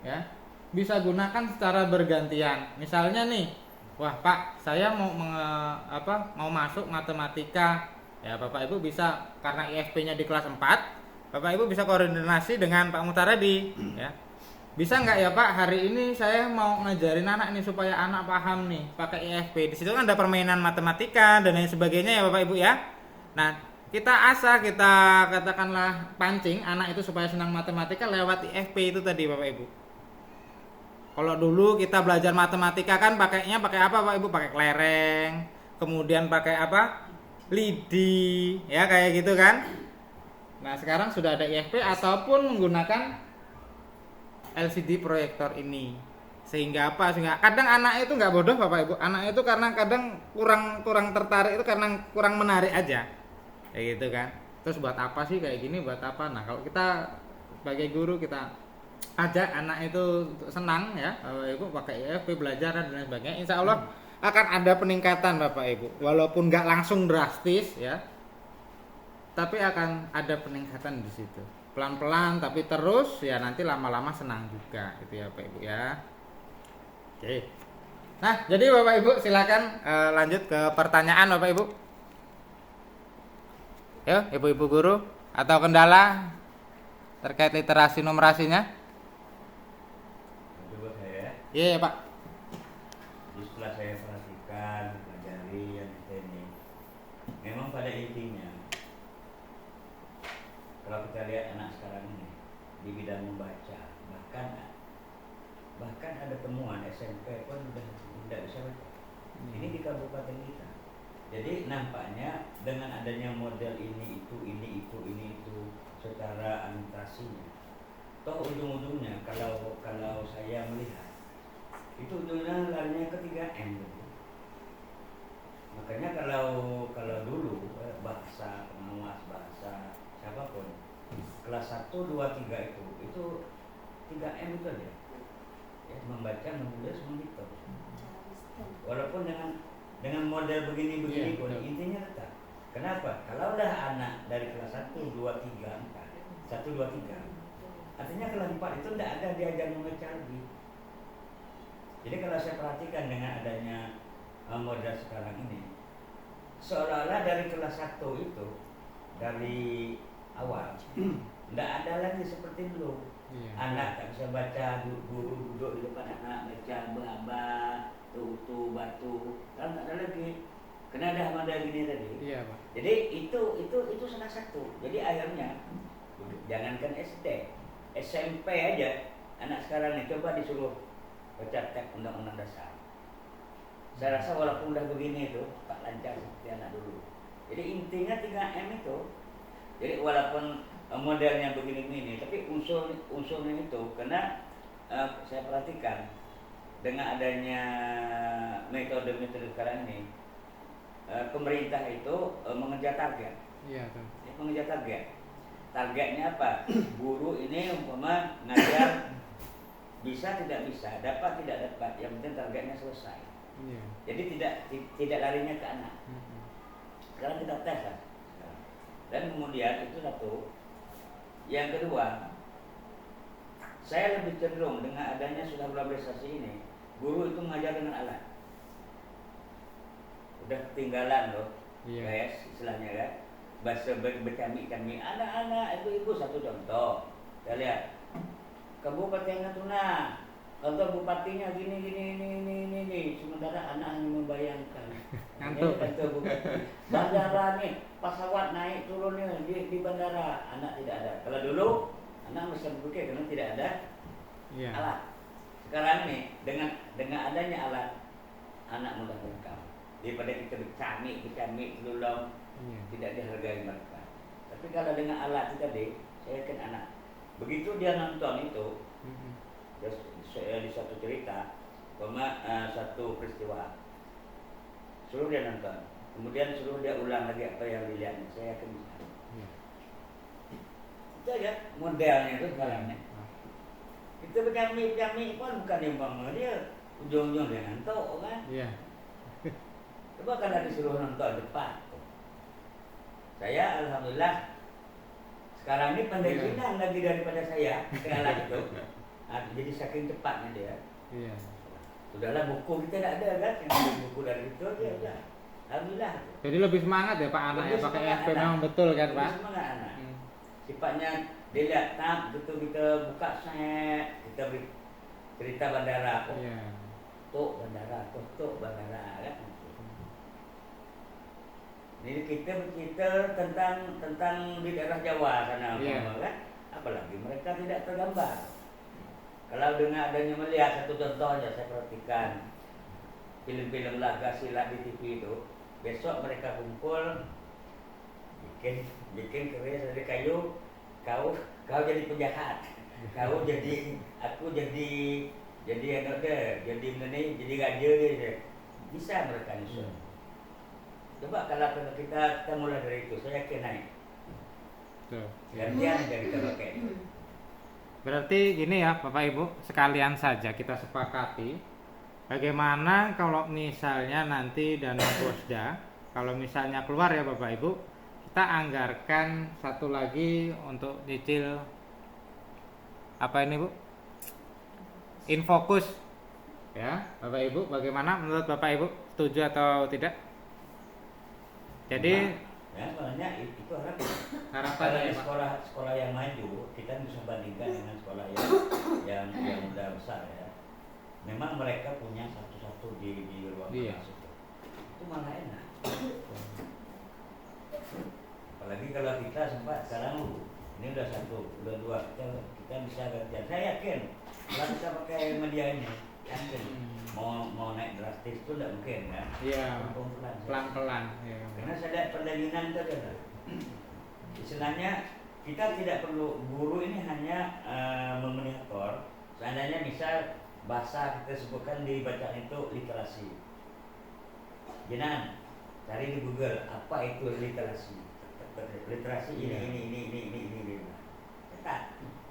Ya. Bisa gunakan secara bergantian. Misalnya nih, wah Pak, saya mau mau masuk matematika. Ya Bapak Ibu bisa, karena IFP-nya di kelas 4, Bapak Ibu bisa koordinasi dengan Pak Mutaradi, ya. Bisa nggak ya Pak, hari ini saya mau ngajarin anak nih supaya anak paham nih pakai IFP. Di situ kan ada permainan matematika dan lain sebagainya ya Bapak Ibu ya. Nah, kita asah, kita katakanlah pancing anak itu supaya senang matematika lewat IFP itu tadi Bapak Ibu. Kalau dulu kita belajar matematika kan pakainya pakai apa Pak Ibu? Pakai kelereng, kemudian pakai apa? Lidi, ya kayak gitu kan. Nah sekarang sudah ada IFP ataupun menggunakan LCD proyektor ini. Sehingga apa? Sehingga kadang anak itu nggak bodoh Bapak Ibu. Anak itu karena kadang kurang tertarik itu karena kurang menarik aja, kayak gitu kan. Terus buat apa sih kayak gini? Buat apa? Nah kalau kita sebagai guru kita ajak anak itu senang ya Bapak Ibu pakai IFP belajar dan lain sebagainya, insya Allah akan ada peningkatan Bapak Ibu, walaupun nggak langsung drastis ya, tapi akan ada peningkatan di situ pelan-pelan tapi terus ya, nanti lama-lama senang juga gitu ya Bapak Ibu ya. Oke, nah jadi Bapak Ibu silakan lanjut ke pertanyaan Bapak Ibu ya, Ibu-ibu guru, atau kendala terkait literasi numerasinya. Coba saya. Iya Pak. Setelah saya perhatikan, pelajari yang ini, memang pada intinya, kalau kita lihat anak sekarang ini di bidang membaca, bahkan ada temuan SMP pun sudah tidak bisa baca. Ini di kabupaten kita. Jadi nampaknya dengan adanya model ini itu secara anotasinya, toh ujung-ujungnya kalau saya melihat itu ujungnya larinya ke 3M gitu. Makanya kalau dulu bahasa pengawas, bahasa siapapun kelas 1, 2, 3 itu 3M itu aja ya, membaca, menulis, menghitung. Walaupun dengan model begini pun intinya tetap. Kenapa? Kalau udah anak dari kelas 1, 2, 3, 4 1, 2, 3, artinya kelas 4 itu tidak ada diajar membaca lagi. Jadi kalau saya perhatikan dengan adanya model sekarang ini, seolah-olah dari kelas 1 itu dari awal tidak ada lagi seperti dulu. Anak tak bisa baca, guru duduk di depan anak baca baba, tutu, batu, kan tidak ada lagi. Kena ada model gini tadi. Iya Pak. Jadi itu salah satu. Jadi akhirnya jangankan SD, SMP aja anak sekarang ini coba disuruh baca teks undang-undang dasar. Saya rasa walaupun udah begini itu tak lancar seperti anak dulu. Jadi intinya 3M itu. Jadi walaupun modelnya begini-begini, tapi unsurnya itu karena saya perhatikan dengan adanya metode-metode sekarang ini, pemerintah itu mengejar target. Iya, betul. Mengejar target. targetnya apa? Guru ini umpama ngajar bisa tidak bisa, dapat tidak dapat, yang penting targetnya selesai. Iya. Jadi tidak larinya ke anak. Sekarang kita tes lah. Dan kemudian itu satu. Yang kedua, saya lebih cenderung dengan adanya sudah globalisasi ini, guru itu mengajar dengan alat. Udah ketinggalan loh, Iya. guys, istilahnya kan. Bahasa bercamik-camik. Anak-anak itu ibu satu contoh. Kita lihat. Kabupaten Natuna, kantor bupatinya gini. Sementara anak hanya membayangkan. Ngantuk. Ini kantor bupati. Bandara nih, pesawat naik turunnya di bandara, anak tidak ada. Kalau dulu anak bisa berpikir karena tidak ada Iya. alat. Sekarang nih dengan adanya alat, anak mudah merekam. Daripada kita bercamik, lulung, Iya. tidak dihargai mereka. Tapi kalau dengan alat itu tadi, saya yakin anak. Begitu dia nonton itu, di suatu cerita, satu peristiwa, suruh dia nonton, kemudian suruh dia ulang lagi apa yang dilihatnya, saya yakin bisa. Iya. Itu aja modelnya itu sekarang nih. Kita bercamik pun bukan yang dia ujung-ujung dia ngantuk kan. Iya. Coba kalau disuruh nonton depan, saya alhamdulillah sekarang ini pandai bilang lagi daripada saya kenalan itu. Jadi saking cepatnya dia. Iya. Sudahlah buku kita tidak ada kan, yang ada buku dari itu dia udah. Alhamdulillah. Jadi lebih semangat ya Pak anak ya Lebih pakai semangat FP anak. memang betul kan Lebih Pak? semangat anak. Hmm. Sifatnya dia lihat tab gitu kita buka set, kita beri cerita bandara. Oh, Iya. tuh bandara kan. Jadi kita bercerita tentang di daerah Jawa sana, Iya. kan? Apalagi mereka tidak tergambar. Kalau dengan adanya melihat satu contohnya, saya perhatikan film-film laga silat di TV itu, besok mereka kumpul bikin keris dari kayu, kau jadi penjahat, kau jadi aku jadi jadi raja dia. Bisa mereka nyusun. Coba kalau kita mulai dari itu, saya yakin naik. Betul. Gantian aja kita pakai. Berarti gini ya Bapak Ibu, sekalian saja kita sepakati bagaimana kalau misalnya nanti dana Bosda, kalau misalnya keluar ya Bapak Ibu, kita anggarkan satu lagi untuk nyicil apa ini Bu? Infokus. Ya, Bapak Ibu, bagaimana menurut Bapak Ibu? Setuju atau tidak? Jadi Ya, soalnya itu harapan. harapannya Kalau ya, Pak. sekolah yang maju, kita bisa bandingkan dengan sekolah yang udah besar ya. Memang mereka punya satu-satu di ruang Iya. kelas itu malah enak. Apalagi kalau kita sempat sekarang ini udah dua, kita bisa gantian. Saya yakin kalau kita pakai media ini, yakin mau naik drastis itu tidak mungkin kan? Iya, Pelan-pelan. pelan-pelan. Ya. Karena saya lihat perdagingan itu ada. Istilahnya kita tidak perlu guru ini hanya memonitor. Seandainya misal bahasa kita sebutkan dibacaan itu literasi. Jangan cari di Google apa itu literasi. Literasi ini. Cetak.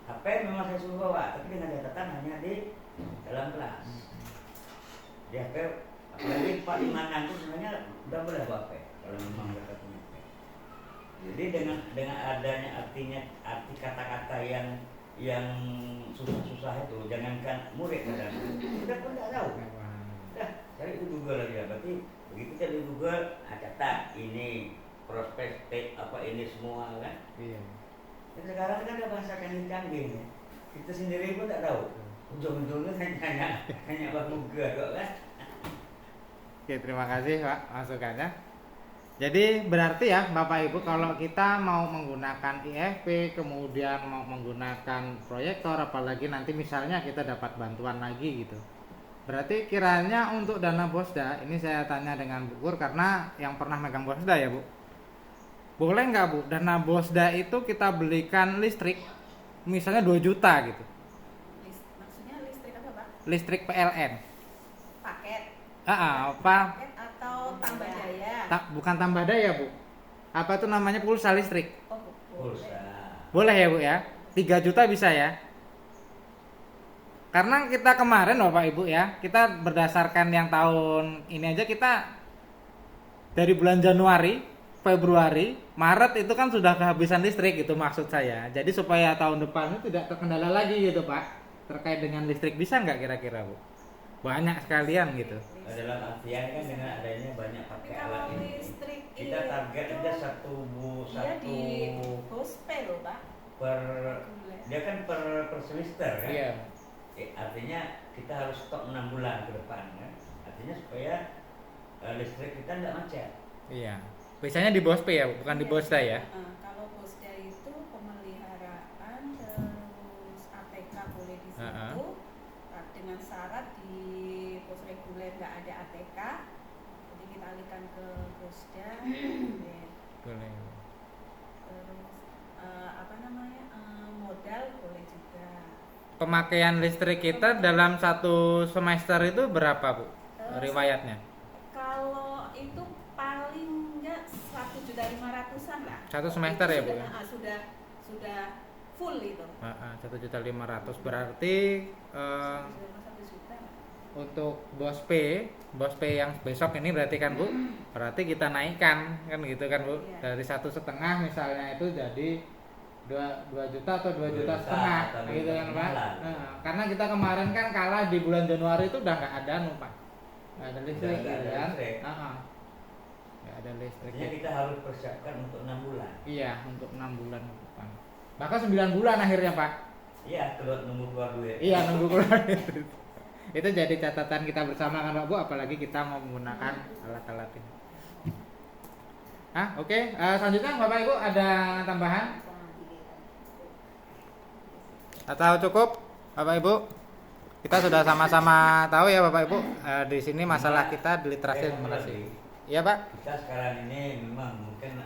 HP memang saya suruh bawa, tapi dengan catatan hanya di dalam kelas. Di HP apalagi 456 itu sebenarnya udah boleh bawa HP kalau memang mereka punya HP. Jadi dengan adanya arti kata-kata yang susah-susah itu, jangankan murid kadang kita pun tidak tahu. Dah cari di Google aja. Berarti begitu cari di Google, catat ini prospek apa ini semua kan. Iya. Dan sekarang kan ada bahasa canggih ya. Kita sendiri pun tak tahu. Ujung-ujungnya hanya Pak Google kan. Oke, terima kasih Pak masukannya. Jadi berarti ya Bapak Ibu, kalau kita mau menggunakan IFP, kemudian mau menggunakan proyektor, apalagi nanti misalnya kita dapat bantuan lagi gitu. Berarti kiranya untuk dana Bosda, ini saya tanya dengan Bu Gur karena yang pernah megang Bosda ya Bu. Boleh nggak Bu, dana Bosda itu kita belikan listrik, misalnya 2 juta gitu. Maksudnya listrik apa Pak? Listrik PLN. Paket? Apa? Paket atau tambah daya? Bukan tambah daya Bu. Apa itu namanya pulsa listrik? Oh, Pulsa. Boleh ya Bu ya? 3 juta bisa ya? Karena kita kemarin Bapak Ibu ya, kita berdasarkan yang tahun ini aja kita dari bulan Januari, Februari, Maret itu kan sudah kehabisan listrik gitu maksud saya. Jadi supaya tahun depan itu tidak terkendala lagi gitu Pak. Terkait dengan listrik bisa nggak kira-kira Bu? Banyak sekalian gitu. Dalam artian kan dengan adanya banyak Tapi pakai kalau alat ini, listrik kita target itu aja satu dia di gospel loh Pak. per Reguler. dia kan per semester kan. Iya. Artinya kita harus stok 6 bulan ke depan kan. Artinya supaya listrik kita tidak macet. Iya. Biasanya di Bospe ya, bukan di Iya. Bosda ya. Kalau Bosda itu pemeliharaan terus ATK boleh di situ. Uh-uh. Dengan syarat di pos reguler nggak ada ATK, jadi kita alihkan ke Bosda. Boleh. Terus modal boleh juga. Pemakaian listrik kita dalam satu semester itu berapa Bu? Riwayatnya? Kalau itu paling nggak 1.500.000-an lah. Satu semester ya, Bu, Sudah, ya? sudah full itu. 1.500.000 berarti 1 juta. untuk bos P yang besok ini berarti kan Bu, berarti kita naikkan kan gitu kan Bu, Iya. dari 1,5 misalnya itu jadi 2 juta atau 2 juta 2 juta setengah atau 2 gitu juta kan Pak. setengah. Karena kita kemarin kan kalah di bulan Januari itu udah nggak ada Pak, nggak ada listrik Nggak gitu ada kan. listrik. Nggak ada listrik. Artinya kita harus persiapkan untuk 6 bulan. Iya, untuk 6 bulan ke depan. Bahkan 9 bulan akhirnya Pak. Iya, nunggu keluar duit. Iya, nunggu keluar. Itu jadi catatan kita bersama kan Pak Bu, apalagi kita mau menggunakan alat-alat ini. Oke. Selanjutnya Bapak Ibu ada tambahan? Atau cukup Bapak Ibu? Kita sudah sama-sama tahu ya Bapak Ibu, di sini masalah kita di literasi dan numerasi. Iya Pak? Kita sekarang ini memang mungkin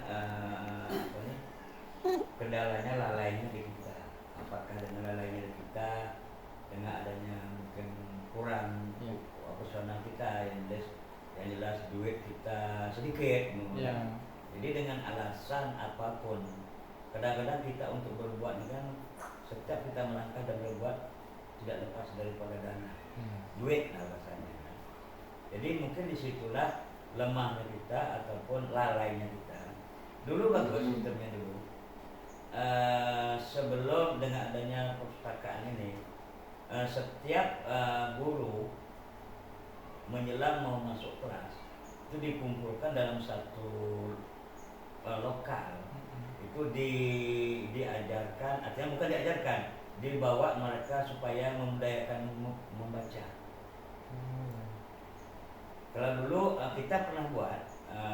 kendalanya lalainya di kita. Apakah dengan lalainya di kita, dengan adanya mungkin kurang Iya. personal kita yang jelas duit kita sedikit. Iya. Jadi dengan alasan apapun, kadang-kadang kita untuk berbuat ini kan setiap kita melangkah dan berbuat tidak lepas daripada dana, duit lah rasanya. Jadi mungkin disitulah lemahnya kita ataupun lalainya kita. Dulu bagus sistemnya dulu. Sebelum dengan adanya perpustakaan ini, setiap guru menjelang mau masuk kelas itu dikumpulkan dalam satu lokal. Itu diajarkan, artinya bukan diajarkan, dibawa mereka supaya membudayakan membaca. Kalau dulu kita pernah buat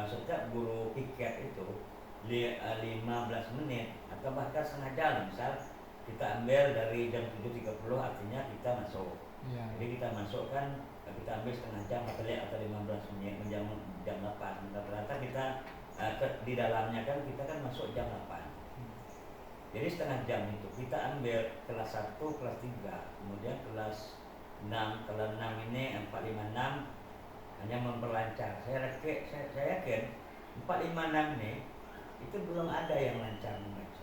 setiap guru piket itu 15 menit atau bahkan setengah jam, misal kita ambil dari jam 7.30 artinya kita masuk. Iya. Jadi kita masukkan, kita ambil setengah jam atau 15 menit jam 8. Rata-rata kita di dalamnya kan kita kan masuk jam 8. Jadi setengah jam itu kita ambil kelas 1, kelas 3, kemudian kelas 6, kelas 6 ini 456 hanya memperlancar. Saya yakin 456 ini itu belum ada yang lancar membaca.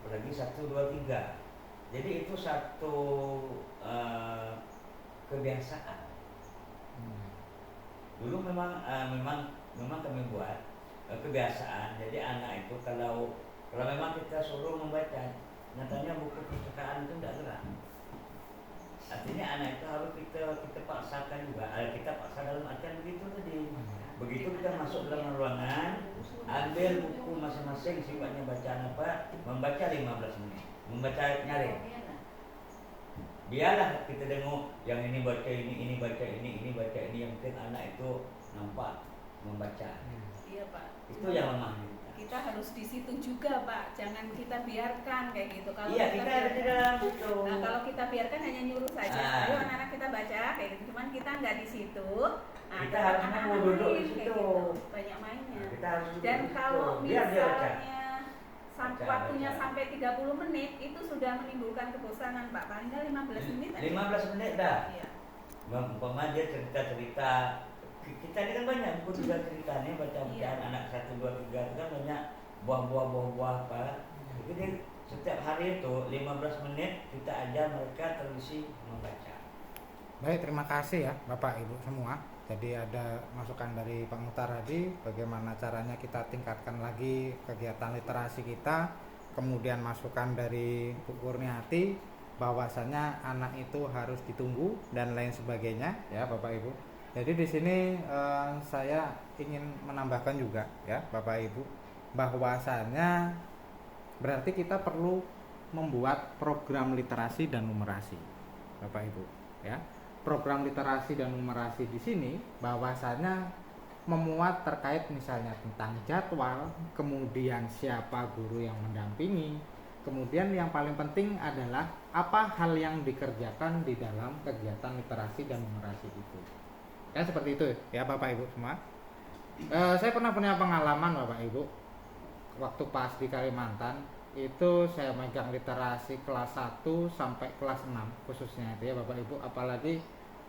Apalagi 1, 2, 3. Jadi itu satu kebiasaan. Dulu memang kami buat kebiasaan. Jadi anak itu kalau memang kita suruh membaca, nyatanya buku perpustakaan itu tidak gerak. Artinya anak itu harus kita paksakan juga. Kita paksa dalam artian begitu tadi. Begitu kita masuk dalam ruangan, ambil buku masing-masing sifatnya bacaan apa, membaca 15 menit, membaca nyaring. Biarlah kita tengok yang ini baca ini baca ini baca ini, yang penting anak itu nampak membaca. Iya Pak. Itu yang lemah Kita harus di situ juga Pak, jangan kita biarkan kayak gitu. Kalau iya, kita ada di dalam itu. Nah, kalau kita biarkan hanya nyuruh saja, ayo anak-anak kita baca kayak gitu. Cuman kita nggak di situ. Nah, Kita harus anak-anak mau duduk di main, kayak situ. gitu. Banyak mainnya. Nah, kita harus duduk Dan di situ. kalau Biar dia baca. misalnya Baca, waktunya baca. sampai 30 menit itu sudah menimbulkan kebosanan Pak. Paling nggak 15 menit aja. 15 menit dah. Iya. Umpama dia cerita-cerita, kita ini kan banyak buku juga ceritanya, baca-bacaan Iya. anak 1, 2, 3 itu kan banyak buah-buah apa. Jadi setiap hari itu 15 menit kita ajar mereka tradisi membaca. Baik, terima kasih ya Bapak Ibu semua. Jadi ada masukan dari Pak Muhtar tadi bagaimana caranya kita tingkatkan lagi kegiatan literasi kita. Kemudian masukan dari Bu Kurniati bahwasanya anak itu harus ditunggu dan lain sebagainya ya Bapak Ibu. Jadi di sini saya ingin menambahkan juga ya Bapak Ibu bahwasanya berarti kita perlu membuat program literasi dan numerasi Bapak Ibu ya. Program literasi dan numerasi di sini bahwasanya memuat terkait misalnya tentang jadwal, kemudian siapa guru yang mendampingi, kemudian yang paling penting adalah apa hal yang dikerjakan di dalam kegiatan literasi dan numerasi itu. Ya seperti itu ya Bapak Ibu semua. Saya pernah punya pengalaman Bapak Ibu waktu pas di Kalimantan itu saya megang literasi kelas 1 sampai kelas 6 khususnya itu ya Bapak Ibu, apalagi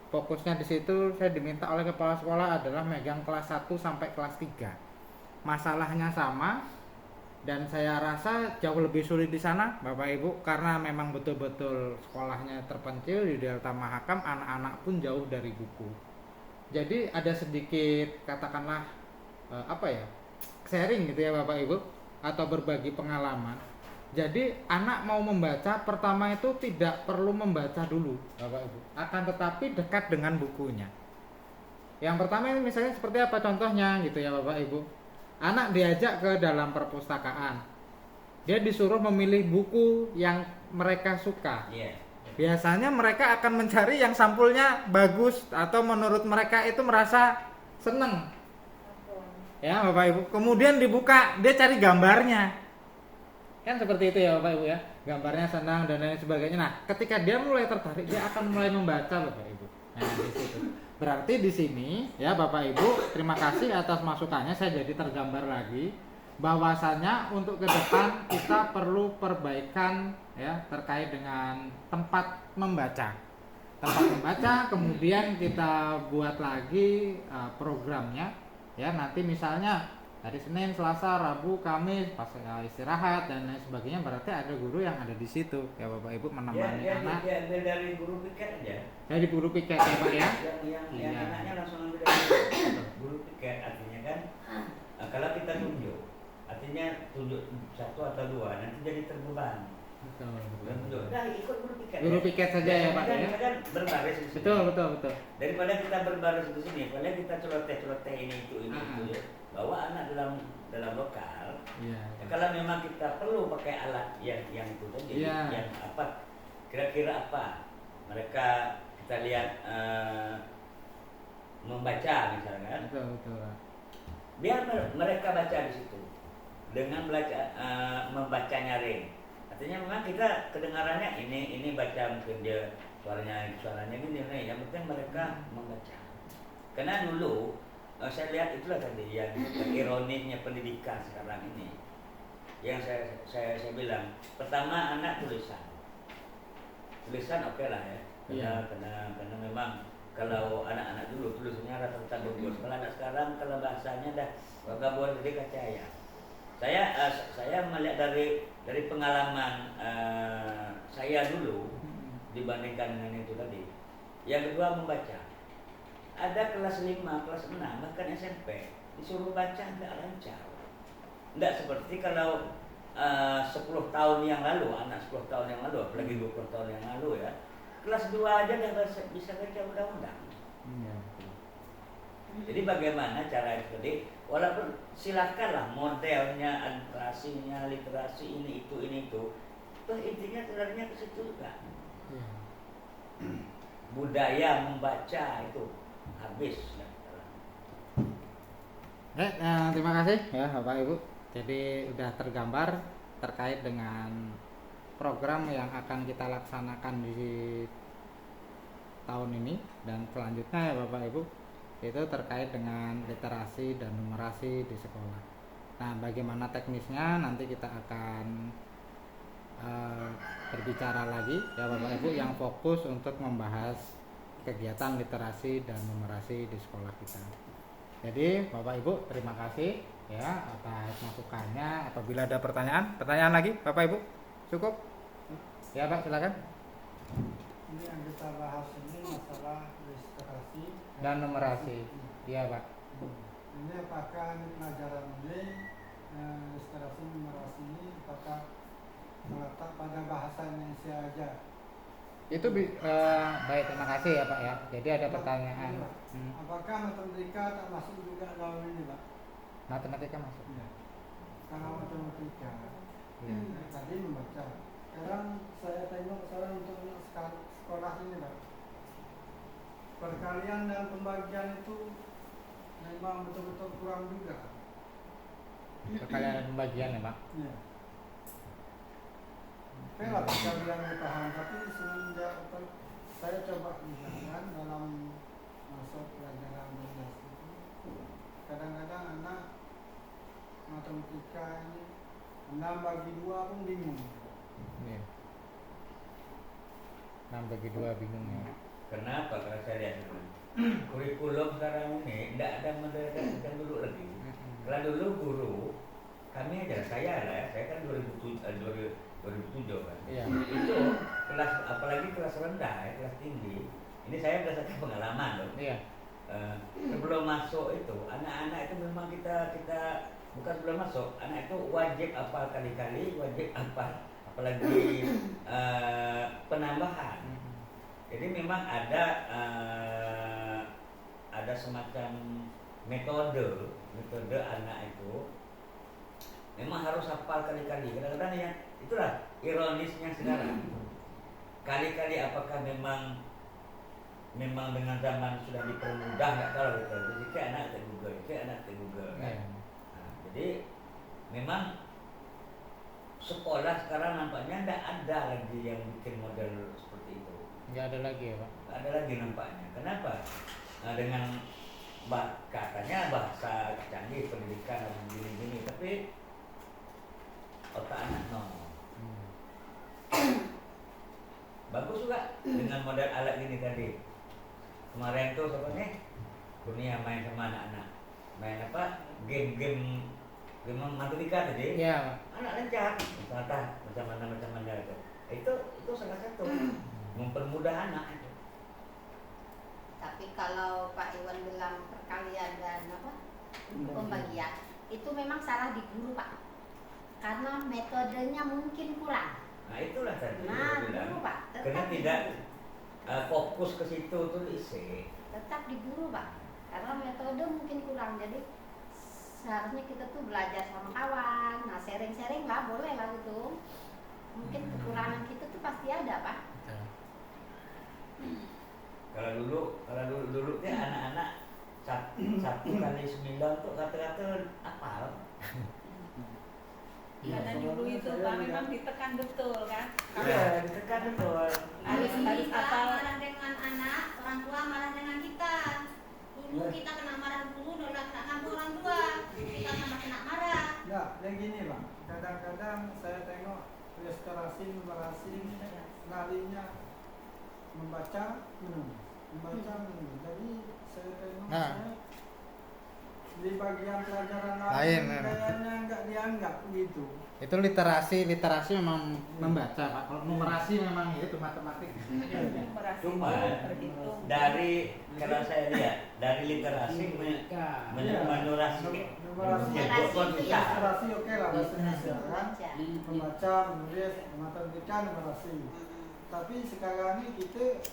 fokusnya di situ saya diminta oleh kepala sekolah adalah megang kelas 1 sampai kelas 3. Masalahnya sama dan saya rasa jauh lebih sulit di sana Bapak Ibu karena memang betul-betul sekolahnya terpencil di Delta Mahakam, anak-anak pun jauh dari buku. Jadi ada sedikit katakanlah sharing gitu ya Bapak Ibu atau berbagi pengalaman. Jadi anak mau membaca pertama itu tidak perlu membaca dulu Bapak Ibu, akan tetapi dekat dengan bukunya. Yang pertama ini misalnya seperti apa contohnya gitu ya Bapak Ibu. Anak diajak ke dalam perpustakaan. Dia disuruh memilih buku yang mereka suka. Biasanya mereka akan mencari yang sampulnya bagus atau menurut mereka itu merasa seneng. Ya Bapak Ibu. Kemudian dibuka, dia cari gambarnya. Kan seperti itu ya Bapak Ibu ya. Gambarnya senang dan lain sebagainya. Nah, ketika dia mulai tertarik, dia akan mulai membaca Bapak Ibu. Nah, di situ. Berarti di sini ya Bapak Ibu, terima kasih atas masukannya. Saya jadi tergambar lagi bahwasanya untuk ke depan kita perlu perbaikan ya terkait dengan tempat membaca. Tempat membaca, kemudian kita buat lagi programnya ya, nanti misalnya hari Senin, Selasa, Rabu, Kamis pas istirahat dan lain sebagainya, berarti ada guru yang ada di situ ya Bapak Ibu menemani anak. Ya, dari guru piket aja. Dari guru piket ya Pak ya. Yang anaknya langsung ambil dari guru piket, artinya kan kalau kita tunjuk, artinya tunjuk 1 atau 2 nanti jadi terbeban. Betul. Udah ikut guru piket. Guru piket saja ya Pak ya. Kan berbaris di sini. Betul. Daripada kita berbaris di sini, padahal kita celoteh ini itu ya. Bawa anak dalam lokal. Iya. Ya, kalau memang kita perlu pakai alat yang itu tadi, yang apa? Kira-kira apa? Mereka kita lihat membaca misalnya. Betul. Biar mereka baca di situ dengan membaca nyaring. Artinya memang kita kedengarannya ini baca mungkin dia suaranya gini nih. Yang penting mereka membaca. Karena dulu saya lihat itulah tadi yang ironisnya pendidikan sekarang ini. Yang saya bilang, pertama anak tulisan oke lah ya. Karena memang kalau anak-anak dulu tulisannya rata-rata bagus. Kalau anak sekarang kalau bahasanya dah gabung jadi kacaya. Saya melihat dari pengalaman saya dulu dibandingkan dengan itu tadi. Yang kedua membaca. Ada kelas 5, kelas 6, bahkan SMP disuruh baca enggak lancar. Enggak seperti kalau 10 tahun yang lalu, anak 10 tahun yang lalu, apalagi 20 tahun yang lalu ya. Kelas 2 aja dia bisa baca undang-undang. Jadi bagaimana cara itu tadi? Walaupun silakanlah modelnya, literasi ini itu. Toh intinya sebenarnya ke situ juga. Budaya membaca itu habis. Terima kasih ya Bapak Ibu. Jadi udah tergambar terkait dengan program yang akan kita laksanakan di tahun ini dan selanjutnya ya Bapak Ibu, itu terkait dengan literasi dan numerasi di sekolah. Nah, bagaimana teknisnya nanti kita akan berbicara lagi ya Bapak Ibu yang fokus untuk membahas kegiatan literasi dan numerasi di sekolah kita. Jadi Bapak Ibu terima kasih ya atas masukannya. Apabila ada pertanyaan lagi Bapak Ibu, cukup? Ya Pak, silakan. Ini yang kita bahas ini masalah registrasi Dan numerasi. Iya Pak. Ini apakah ini pelajaran ini registrasi numerasi ini apakah terletak pada bahasa Indonesia aja? Itu baik, terima kasih ya Pak ya. Jadi ada pertanyaan. Apakah matematika tak masuk juga dalam ini Pak? Matematika masuk. Ya. Kalau matematika Iya. tadi membaca. Sekarang saya tengok sekarang untuk sekolah ini Pak. Perkalian dan pembagian itu memang betul-betul kurang juga. Perkalian dan pembagian ya Pak. Ya. Oke lah perkalian dipaham, tapi semenjak saya coba misalkan dalam masuk pelajaran belas itu, kadang-kadang anak matematika ini 6 bagi 2 pun bingung. Iya. 6 bagi 2 bingung ya. Kenapa kalau saya lihat dulu? Kurikulum sekarang ini tidak ada modern dulu lagi. Kalau dulu guru, kami aja, saya kan 2007 kan. Iya. Itu kelas, apalagi kelas rendah, kelas tinggi. Ini saya berdasarkan pengalaman loh. Iya. Sebelum masuk itu, anak-anak itu memang kita bukan sebelum masuk, anak itu wajib hafal kali-kali, wajib hafal, apalagi penambahan. Jadi memang ada semacam metode anak itu memang harus hafal kali-kali. Kadang-kadang ya itulah ironisnya sekarang. Kali-kali apakah memang dengan zaman sudah dipermudah, nggak tahu gitu. Jadi kayak anak Google kan. Nah, jadi memang sekolah sekarang nampaknya tidak ada lagi yang bikin model seperti itu. Nggak ada lagi ya Pak. Nggak ada lagi nampaknya. Kenapa? Nah, dengan katanya bahasa canggih pendidikan gini-gini, tapi otak anak no. Bagus juga dengan model alat gini tadi. Kemarin tuh siapa nih? Kurnia main sama anak-anak. Main apa? Game matematika tadi. Iya. Anak lancar. Misalnya macam mana itu. Itu salah satu mempermudah anak itu. Tapi kalau Pak Iwan bilang perkalian dan pembagian, itu memang salah di guru Pak. Karena metodenya mungkin kurang. Nah itulah tadi Nah, saya bilang. guru Pak, Karena tetap di tidak guru. fokus ke situ tuh isi. Tetap di guru Pak. Karena metode mungkin kurang. Jadi seharusnya kita tuh belajar sama kawan. Nah, sharing-sharing lah, boleh lah gitu. Mungkin kekurangan kita tuh pasti ada Pak. Kalau dulu kan anak-anak 1 kali 9 tuh kata-kata apa? Karena dulu itu Pak memang ditekan betul kan. Iya, ditekan betul. Harus Kita apa? marah dengan anak, orang tua marah dengan kita. Dulu kita kena marah guru, dulu kena ngambek orang tua. Kita sama kena marah. Ya, yang gini Bang, kadang-kadang saya tengok registrasi numerasi larinya membaca menulis. Jadi saya tengok di bagian pelajaran lain kayaknya nggak dianggap begitu. Itu literasi memang membaca Pak. Kalau numerasi memang itu matematik. Cuma berhitung. dari kalau saya lihat dari literasi menurasi Numerasi oke lah bahasa Indonesia kan. Membaca, menulis, matematika, numerasi. Tapi sekarang ini kita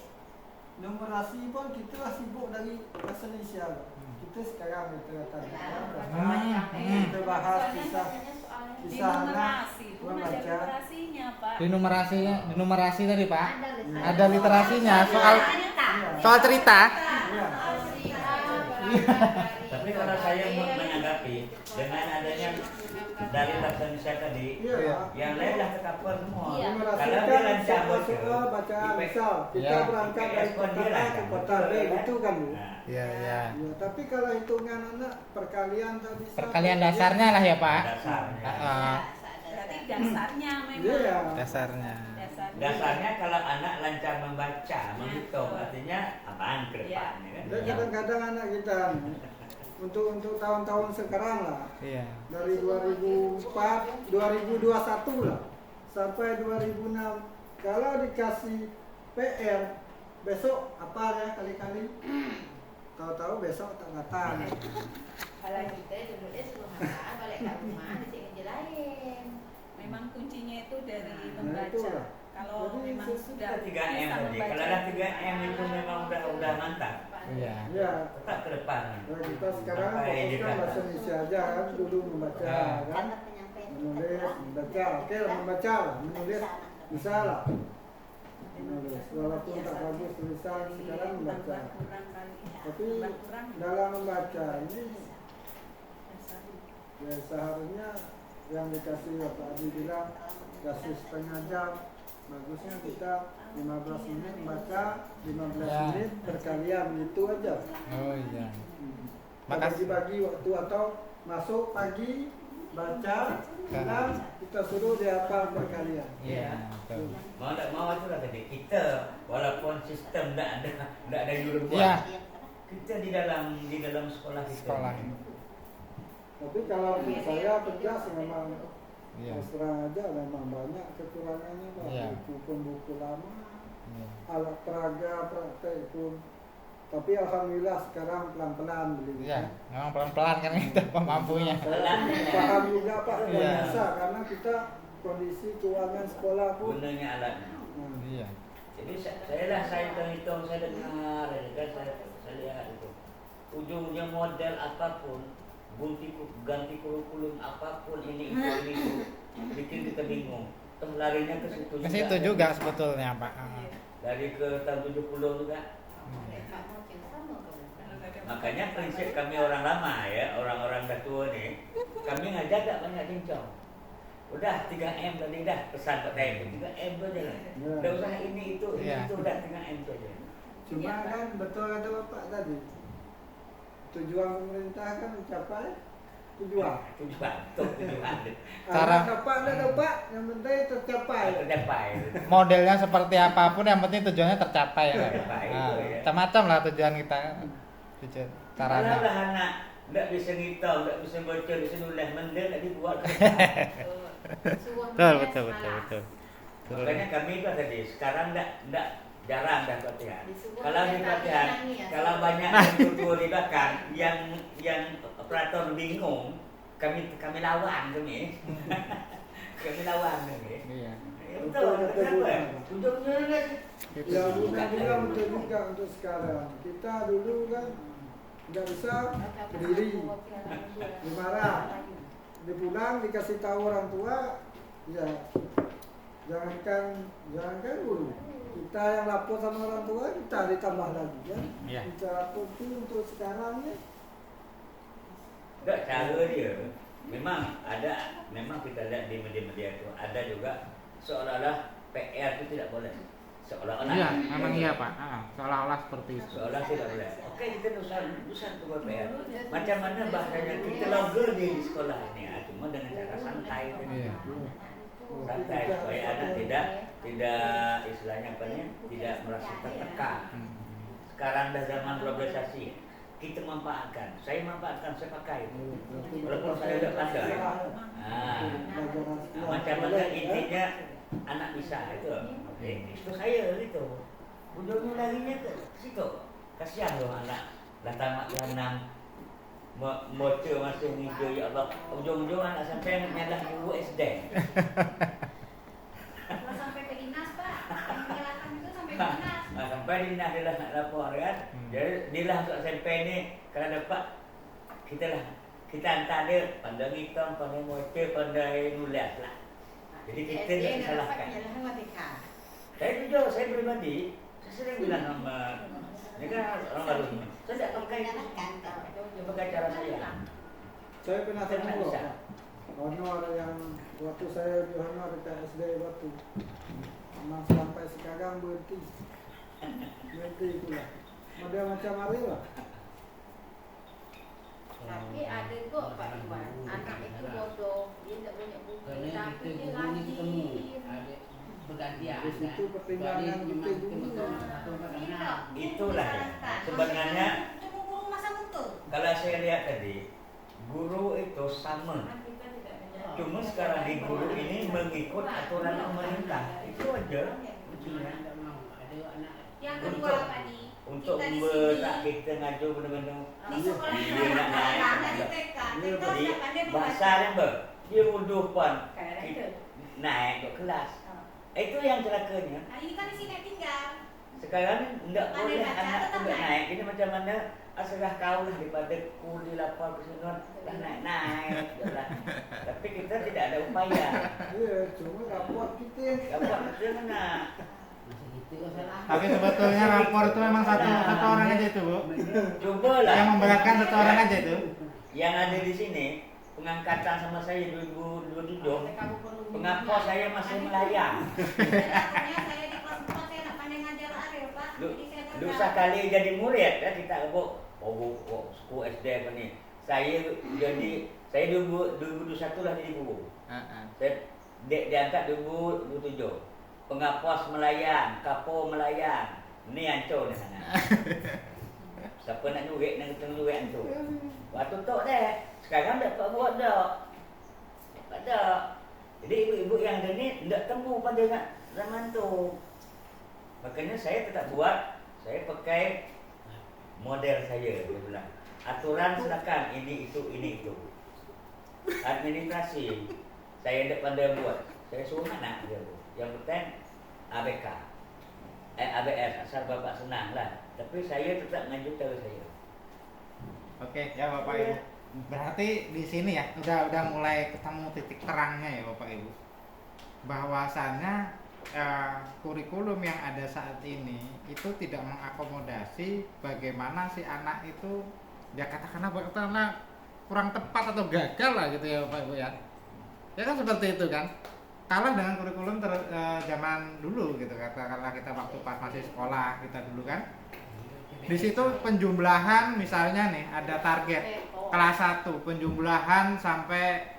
numerasi pun kita sibuk dari bahasa Indonesia. Kita sekarang kita bahas kisah Di anak numerasi pun ada membaca. numerasinya Pak. Di numerasi tadi Pak. Ada Ada literasinya soal cerita. Iya. Tapi kalau saya menanggapi dengan adanya dari bahasa Indonesia tadi, Iya. yang lain dah tercover semua. Iya. Kalau Numerasi dia kan lancar semua bacaan misal kita Ya. berangkat dari kota A ke kota B gitu kan. Nah, Iya. Ya, tapi kalau hitungan anak perkalian tadi Perkalian dasarnya lah ya Pak. dasarnya. Berarti dasarnya memang. Iya. Dasarnya. Dasarnya kalau anak lancar membaca, menghitung, artinya apaan ke depannya kan? Dan kadang-kadang anak kita untuk tahun-tahun sekarang lah. Iya. Dari 2004, 2021 lah sampai 2006. Kalau dikasih PR besok apa ya kali-kali, tahu-tahu besok tak datang. Kalau kita duduknya suruh makan, balik ke rumah, di sini jelain. Memang kuncinya itu dari Nah, membaca. itulah. Kalau Jadi, memang sudah 3M bisa tadi. membaca, Kalau ada 3M itu memang udah mantap. Iya. Ya, Tetap ke depan. nah kita sekarang Sampai fokuskan edukasi. bahasa Indonesia aja kan, dulu membaca kan, Karena penyampaian kita menulis, kurang. membaca, oke lah membaca lah, menulis bisa lah. Menulis, walaupun tak bagus tulisan sekarang membaca. tambah kurang kali. Tapi Tambah kurang. dalam membaca ini Dasar. ya seharusnya yang dikasih Bapak Adi bilang kasih setengah jam, bagusnya kita 15 menit membaca, 15 Ya. menit berkalian gitu aja. Oh iya. Makasih bagi waktu atau masuk pagi baca, pulang kita suruh dia apa berkalian. Iya. Betul. Mau tak mau itulah tadi kita walaupun sistem tidak ada juru buat. Iya. Kita di dalam sekolah kita. Sekolah. Tapi kalau saya tegas memang Iya. terus terang aja memang banyak kekurangannya Pak. Iya. Buku pun buku lama, Iya. alat peraga praktek pun. Tapi alhamdulillah sekarang pelan-pelan beli. Iya, memang pelan-pelan kan kita mampunya. Saya paham juga Pak, Iya. dan bisa karena kita kondisi keuangan sekolah pun. Gunanya alatnya. Iya. Jadi saya hitung, saya dengar, kan saya lihat itu. Ujungnya model apapun, ganti kurikulum apapun ini itu, bikin kita bingung. Terus larinya ke situ Ke situ juga sebetulnya, Pak. Dari ke tahun 70 juga. Makanya prinsip kami orang lama ya, orang-orang dah tua nih, kami ngajar tak banyak cincong. Udah 3M tadi dah pesan Pak Taib, 3M tu aja lah. Ya. Dah usah ini itu Iya. udah 3M tu aja. Cuma kan betul kata Bapak tadi, tujuan pemerintah kan mencapai tujuan. Tujuan. Cara- dapat tidak dapat, yang penting tercapai. Tercapai. Modelnya seperti apapun yang penting tujuannya tercapai ya. Tercapai, Nah, itu ya. macam-macam lah tujuan kita. Tujuan Kalau caranya. dah anak tak bisa ngitung, tak bisa baca, bisa nulis, mendel tak dibuat. Betul. Makanya kami itu tadi sekarang tak jarang dah latihan. Kalau di latihan, kalau banyak yang duduk di belakang, yang operator bingung, kami lawan kami. Kami lawan kami. Iya. Betul, kenapa? Ujungnya kan Ya Bunda bilang betul juga untuk sekarang. Kita dulu kan nggak bisa berdiri, dimarah, dipulang dikasih tahu orang tua, ya jangankan guru. Kita yang lapor sama orang tua kita ditambah lagi kan. Iya. Kita lapor itu untuk sekarang nih. tak cara dia. Memang kita lihat di media-media itu ada juga seolah-olah PR itu tidak boleh. Seolah-olah. Iya, memang iya, Pak. Seolah-olah seperti itu. Seolah tidak boleh. Oke, kita usah buat PR. Macam mana bahasanya kita logo di sekolah ini, cuma dengan cara santai. Iya. Santai supaya anak tidak istilahnya apa nih, tidak merasa tertekan. Sekarang dah zaman globalisasi, kita manfaatkan. Saya manfaatkan, saya pakai. Walaupun saya tidak pandai. Macam mana intinya anak bisa itu. Itu saya gitu. Ujungnya larinya ke situ. Kasihan loh anak. Dah tamat lanang. Moco masih hijau ya Allah. Ujung-ujung anak sampai nyalah guru SD. Kalau sampai ke dinas Pak, yang menyalahkan itu sampai ke dinas. Sampai di dinas dia lah nak lapor kan. Jadi dia lah untuk SMP ni kalau dapat kita hantar dia pandai hitam, pandai moco, pandai nulis lah. Jadi kita tidak disalahkan. Saya jujur, saya pribadi, saya sering bilang sama ni kan orang baru ni. Saya tak pakai dia pakai cara saya. Saya pernah Saya tak temu bisa. Pak. Honor yang waktu saya di honor di SD waktu sampai sekarang berhenti pula. Model macam hari lah. Tapi ada kok Pak Iwan, anak itu bodoh, dia tak punya buku, Karena tapi kita dia guru ni ketemu rajin. ada pergantian. Di situ pertimbangan kita dulu. Atau kadang-kadang Itulah ya. Sebenarnya Cuma guru masa betul. kalau saya lihat tadi, guru itu sama. Cuma sekarang di guru ini mengikut aturan pemerintah. Itu aja kuncinya. Yang kedua apa nih? Untuk Kita di berak sini kita ngaju benar-benar di sekolah Iya, kita nak naik. dari TK. TK Jadi sudah pandai bahasa membaca. dia ber, dia udah pan Kayak itu. naik ke kelas. Itu yang celakanya. Nah, ini kan di sini tinggal. Sekarang tidak Pandai boleh baca, anak tetap tidak naik. naik. Ini macam mana? Asalah kau lah daripada kuli lapar ke sini dah naik lah. Tapi kita tidak ada upaya. Iya, cuma rapor kita. Dapat betul mana? Tapi sebetulnya rapor itu memang satu orang aja itu, Bu. Cobalah. Yang memberatkan satu orang aja itu. Yang ada di sini pengangkatan sama saya 2027. Mengapa saya masih melayang? Takutnya saya di kelas 4 saya nak pandai ngajar Ariel, Pak. Jadi saya Dosa kali jadi murid ya kita sekolah SD apa nih. Saya 2021 lah jadi guru. Saya diangkat 2027. Pengapos melayang, kapo melayang. Ini ancur di sana. Siapa nak nyurik nak ketemu nyurik ancur. Waktu tu deh. Sekarang tak buat dah. Tak ada. Jadi ibu-ibu yang ada ni tidak temu pada zaman tu. Makanya saya tetap buat. Saya pakai model saya, dia bilang. Aturan silakan ini itu. Administrasi saya tidak pandai buat. Saya suruh anak dia tu. Yang penting ABK, ABS asal bapak senang lah. Tapi saya tetap lanjut cara saya. Oke, ya Bapak Ibu. Berarti di sini ya udah mulai ketemu titik terangnya ya Bapak Ibu. Bahwasannya kurikulum yang ada saat ini itu tidak mengakomodasi bagaimana si anak itu ya katakanlah kurang tepat atau gagal lah gitu ya Bapak Ibu ya. Ya kan seperti itu kan. Kalah dengan kurikulum zaman dulu gitu, katakanlah kita waktu pas masih sekolah kita dulu kan. Di situ penjumlahan misalnya nih ada target kelas 1 penjumlahan sampai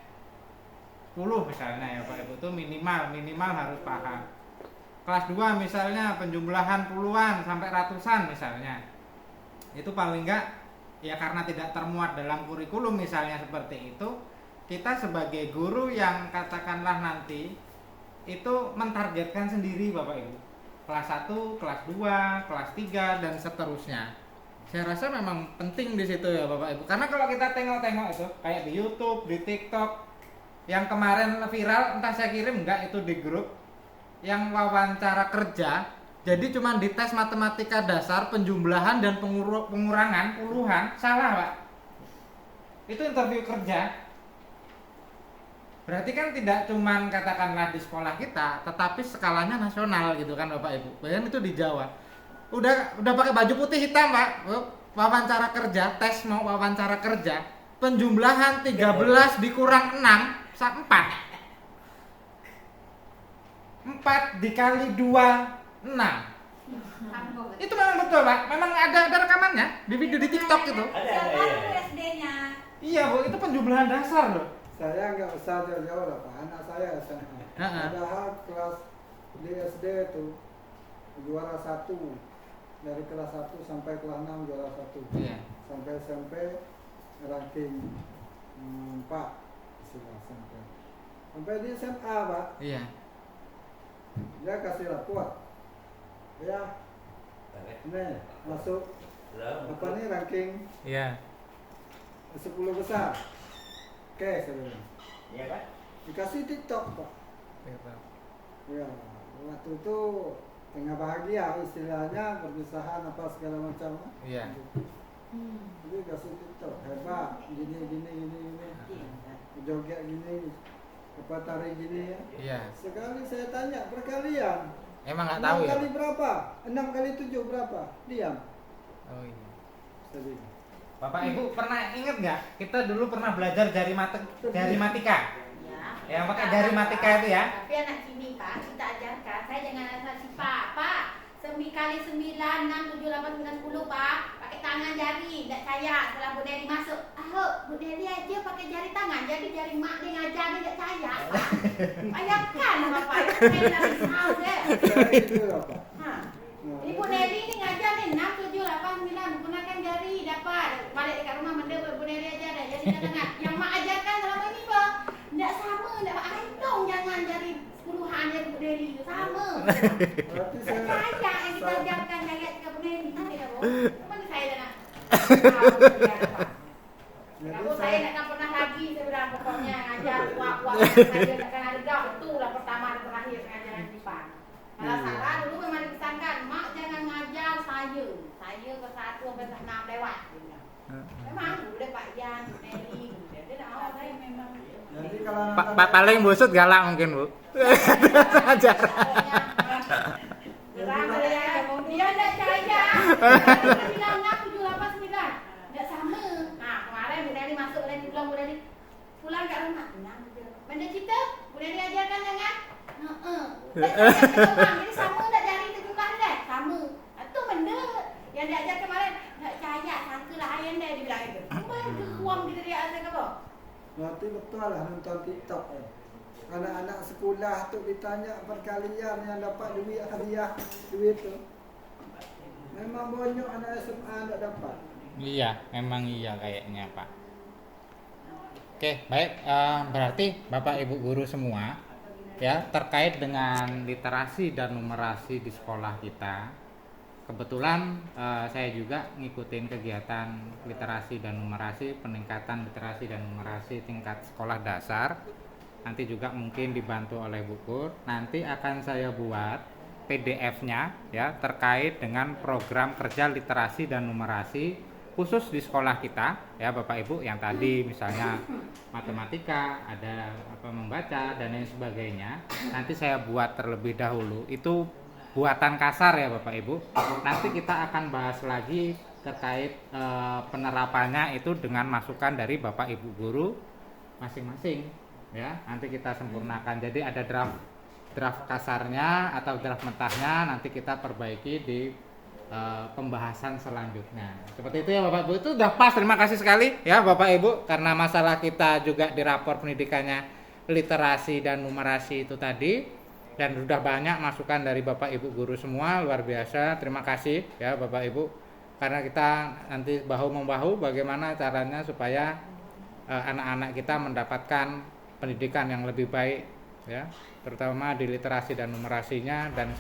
10 misalnya ya Pak Ibu, itu minimal harus paham. Kelas 2 misalnya penjumlahan puluhan sampai ratusan misalnya. Itu paling enggak ya karena tidak termuat dalam kurikulum misalnya seperti itu, kita sebagai guru yang katakanlah nanti itu mentargetkan sendiri Bapak Ibu. Kelas 1, kelas 2, kelas 3 dan seterusnya. Saya rasa memang penting di situ ya Bapak Ibu. Karena kalau kita tengok-tengok itu kayak di YouTube, di TikTok yang kemarin viral, entah saya kirim enggak itu di grup yang wawancara kerja. Jadi cuma dites matematika dasar, penjumlahan dan pengurangan puluhan, salah Pak. Itu interview kerja. Berarti kan tidak cuman katakanlah di sekolah kita, tetapi skalanya nasional gitu kan Bapak Ibu. Bayangin itu di Jawa. Udah pakai baju putih hitam Pak. Wawancara kerja, tes mau wawancara kerja, penjumlahan 13 dikurang 6, 4. 4 dikali 2, 6. Itu memang betul Pak. Memang ada rekamannya di video di TikTok itu. Siapa itu SD-nya? Iya Bu, itu penjumlahan dasar loh. Saya nggak usah jauh-jauh lah Pak, anak saya SMA. Padahal kelas di SD itu juara 1, dari kelas 1 sampai kelas 6 juara 1. Iya. Sampai SMP ranking 4 istilah SMP. Sampai di SMA Pak, Iya. dia kasih rapor. Ya, nih masuk apa nih ranking Iya. 10 besar. Oke, sebenarnya. Iya kan? Dikasih TikTok Pak. Ya, waktu itu tengah bahagia istilahnya, perpisahan apa segala macam. Iya. Jadi kasih TikTok, hebat, gini. Joget gini, apa tari gini ya. Iya. Sekali saya tanya perkalian. Emang nggak tahu 6 ya? kali berapa? 6 kali 7 berapa? Diam. Oh iya. Sedih. Bapak Ibu pernah ingat nggak? Kita dulu pernah belajar jarimatika. Ya. Yang pakai jarimatika itu ya. Tapi anak sini Pak, kita ajarkan. Saya jangan asal sifat Pak. 9 kali 9, 6, 7, 8, 9, 10 Pak. Pakai tangan jari, tidak saya. Setelah Bu Neri masuk, Bu Neri aja pakai jari tangan. Jadi jari mak dia ngajar, dia tidak saya Pak. Bayangkan Bapak, itu saya dari house ya. Saya itu loh Pak. Hah. Nah, Ibu Neri ini ngajar nih 6, 7, 8, 9 menggunakan jari dapat balik dekat rumah jangan yang mak ajarkan selama ini Pak. Enggak sama, enggak dong jangan jadi 10-an dari Bu Deli itu sama. Berarti saya Kayak yang kita ajarkan kayak ke Bu Deli itu ya, Bu. Mana saya dah nak. Kamu saya tak pernah lagi sebenarnya pokoknya ngajar kuat-kuat saya tak akan ada gak itulah pertama dan terakhir pengajaran IPA. Kalau salah dulu memang dipesankan, mak jangan ngajar saya ke 1 sampai 6 lewat. Memang udah Pak Jan, Nelly, dia dah awal saya memang. jadi kalau Paling busut galak mungkin Bu. Ajar. Gerang saya, dia enggak percaya. Dia bilang aku 789. Enggak sama. Nah, kemarin Bu Neli masuk, Bu Neli pulang kat rumah. Benda cerita, Bu Neli ajarkan jangan. Jadi sama enggak jari terjumlah dia? Sama. Itu benda yang diajar kemarin. Enggak percaya, sangkalah ayam dia dibilang itu. Memang geruang gitu dia ada ke apa? berarti betul lah nonton TikTok ya. Anak-anak sekolah tu ditanya perkalian yang dapat duit hadiah duit tu. Memang banyak anak SMA tak dapat. Iya, memang iya kayaknya Pak. Oke, baik. Berarti Bapak Ibu guru semua ya terkait dengan literasi dan numerasi di sekolah kita. Kebetulan saya juga ngikutin kegiatan literasi dan numerasi, peningkatan literasi dan numerasi tingkat sekolah dasar. Nanti juga mungkin dibantu oleh Bu Kur. Nanti akan saya buat PDF-nya ya terkait dengan program kerja literasi dan numerasi khusus di sekolah kita ya Bapak Ibu, yang tadi misalnya matematika, ada membaca dan lain sebagainya. Nanti saya buat terlebih dahulu. Itu buatan kasar ya Bapak Ibu. Nanti kita akan bahas lagi terkait penerapannya itu dengan masukan dari Bapak Ibu guru masing-masing ya. Nanti kita sempurnakan. Jadi ada draft kasarnya atau draft mentahnya, nanti kita perbaiki di pembahasan selanjutnya. Seperti itu ya Bapak Ibu. Itu udah pas. Terima kasih sekali ya Bapak Ibu, karena masalah kita juga di rapor pendidikannya literasi dan numerasi itu tadi. Dan sudah banyak masukan dari Bapak Ibu guru semua, luar biasa. Terima kasih ya Bapak Ibu, karena kita nanti bahu-membahu bagaimana caranya supaya anak-anak kita mendapatkan pendidikan yang lebih baik ya, terutama di literasi dan numerasinya dan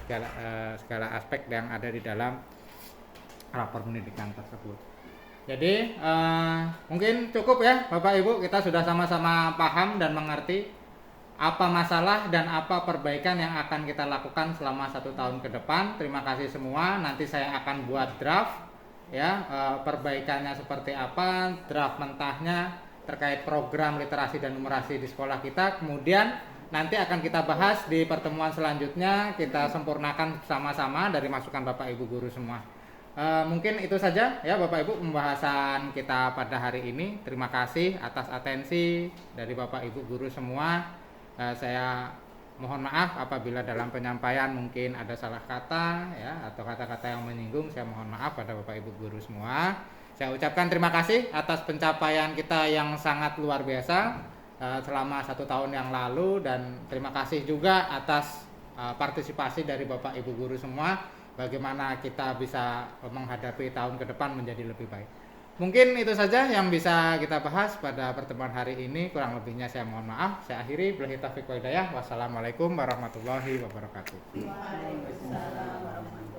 segala aspek yang ada di dalam rapor pendidikan tersebut. Jadi mungkin cukup ya Bapak Ibu, kita sudah sama-sama paham dan mengerti apa masalah dan apa perbaikan yang akan kita lakukan selama 1 tahun ke depan. Terima kasih semua. Nanti saya akan buat draft ya, perbaikannya seperti apa, draft mentahnya terkait program literasi dan numerasi di sekolah kita. Kemudian nanti akan kita bahas di pertemuan selanjutnya, kita sempurnakan sama-sama dari masukan Bapak Ibu guru semua. Mungkin itu saja ya Bapak Ibu pembahasan kita pada hari ini. Terima kasih atas atensi dari Bapak Ibu guru semua. Saya mohon maaf apabila dalam penyampaian mungkin ada salah kata ya, atau kata-kata yang menyinggung. Saya mohon maaf pada Bapak Ibu guru semua. Saya ucapkan terima kasih atas pencapaian kita yang sangat luar biasa selama 1 tahun yang lalu, dan terima kasih juga atas partisipasi dari Bapak Ibu guru semua, bagaimana kita bisa menghadapi tahun ke depan menjadi lebih baik. Mungkin itu saja yang bisa kita bahas pada pertemuan hari ini. Kurang lebihnya saya mohon maaf. Saya akhiri. Billahi taufiq wal hidayah. Wassalamualaikum warahmatullahi wabarakatuh. Waalaikumsalam warahmatullahi wabarakatuh.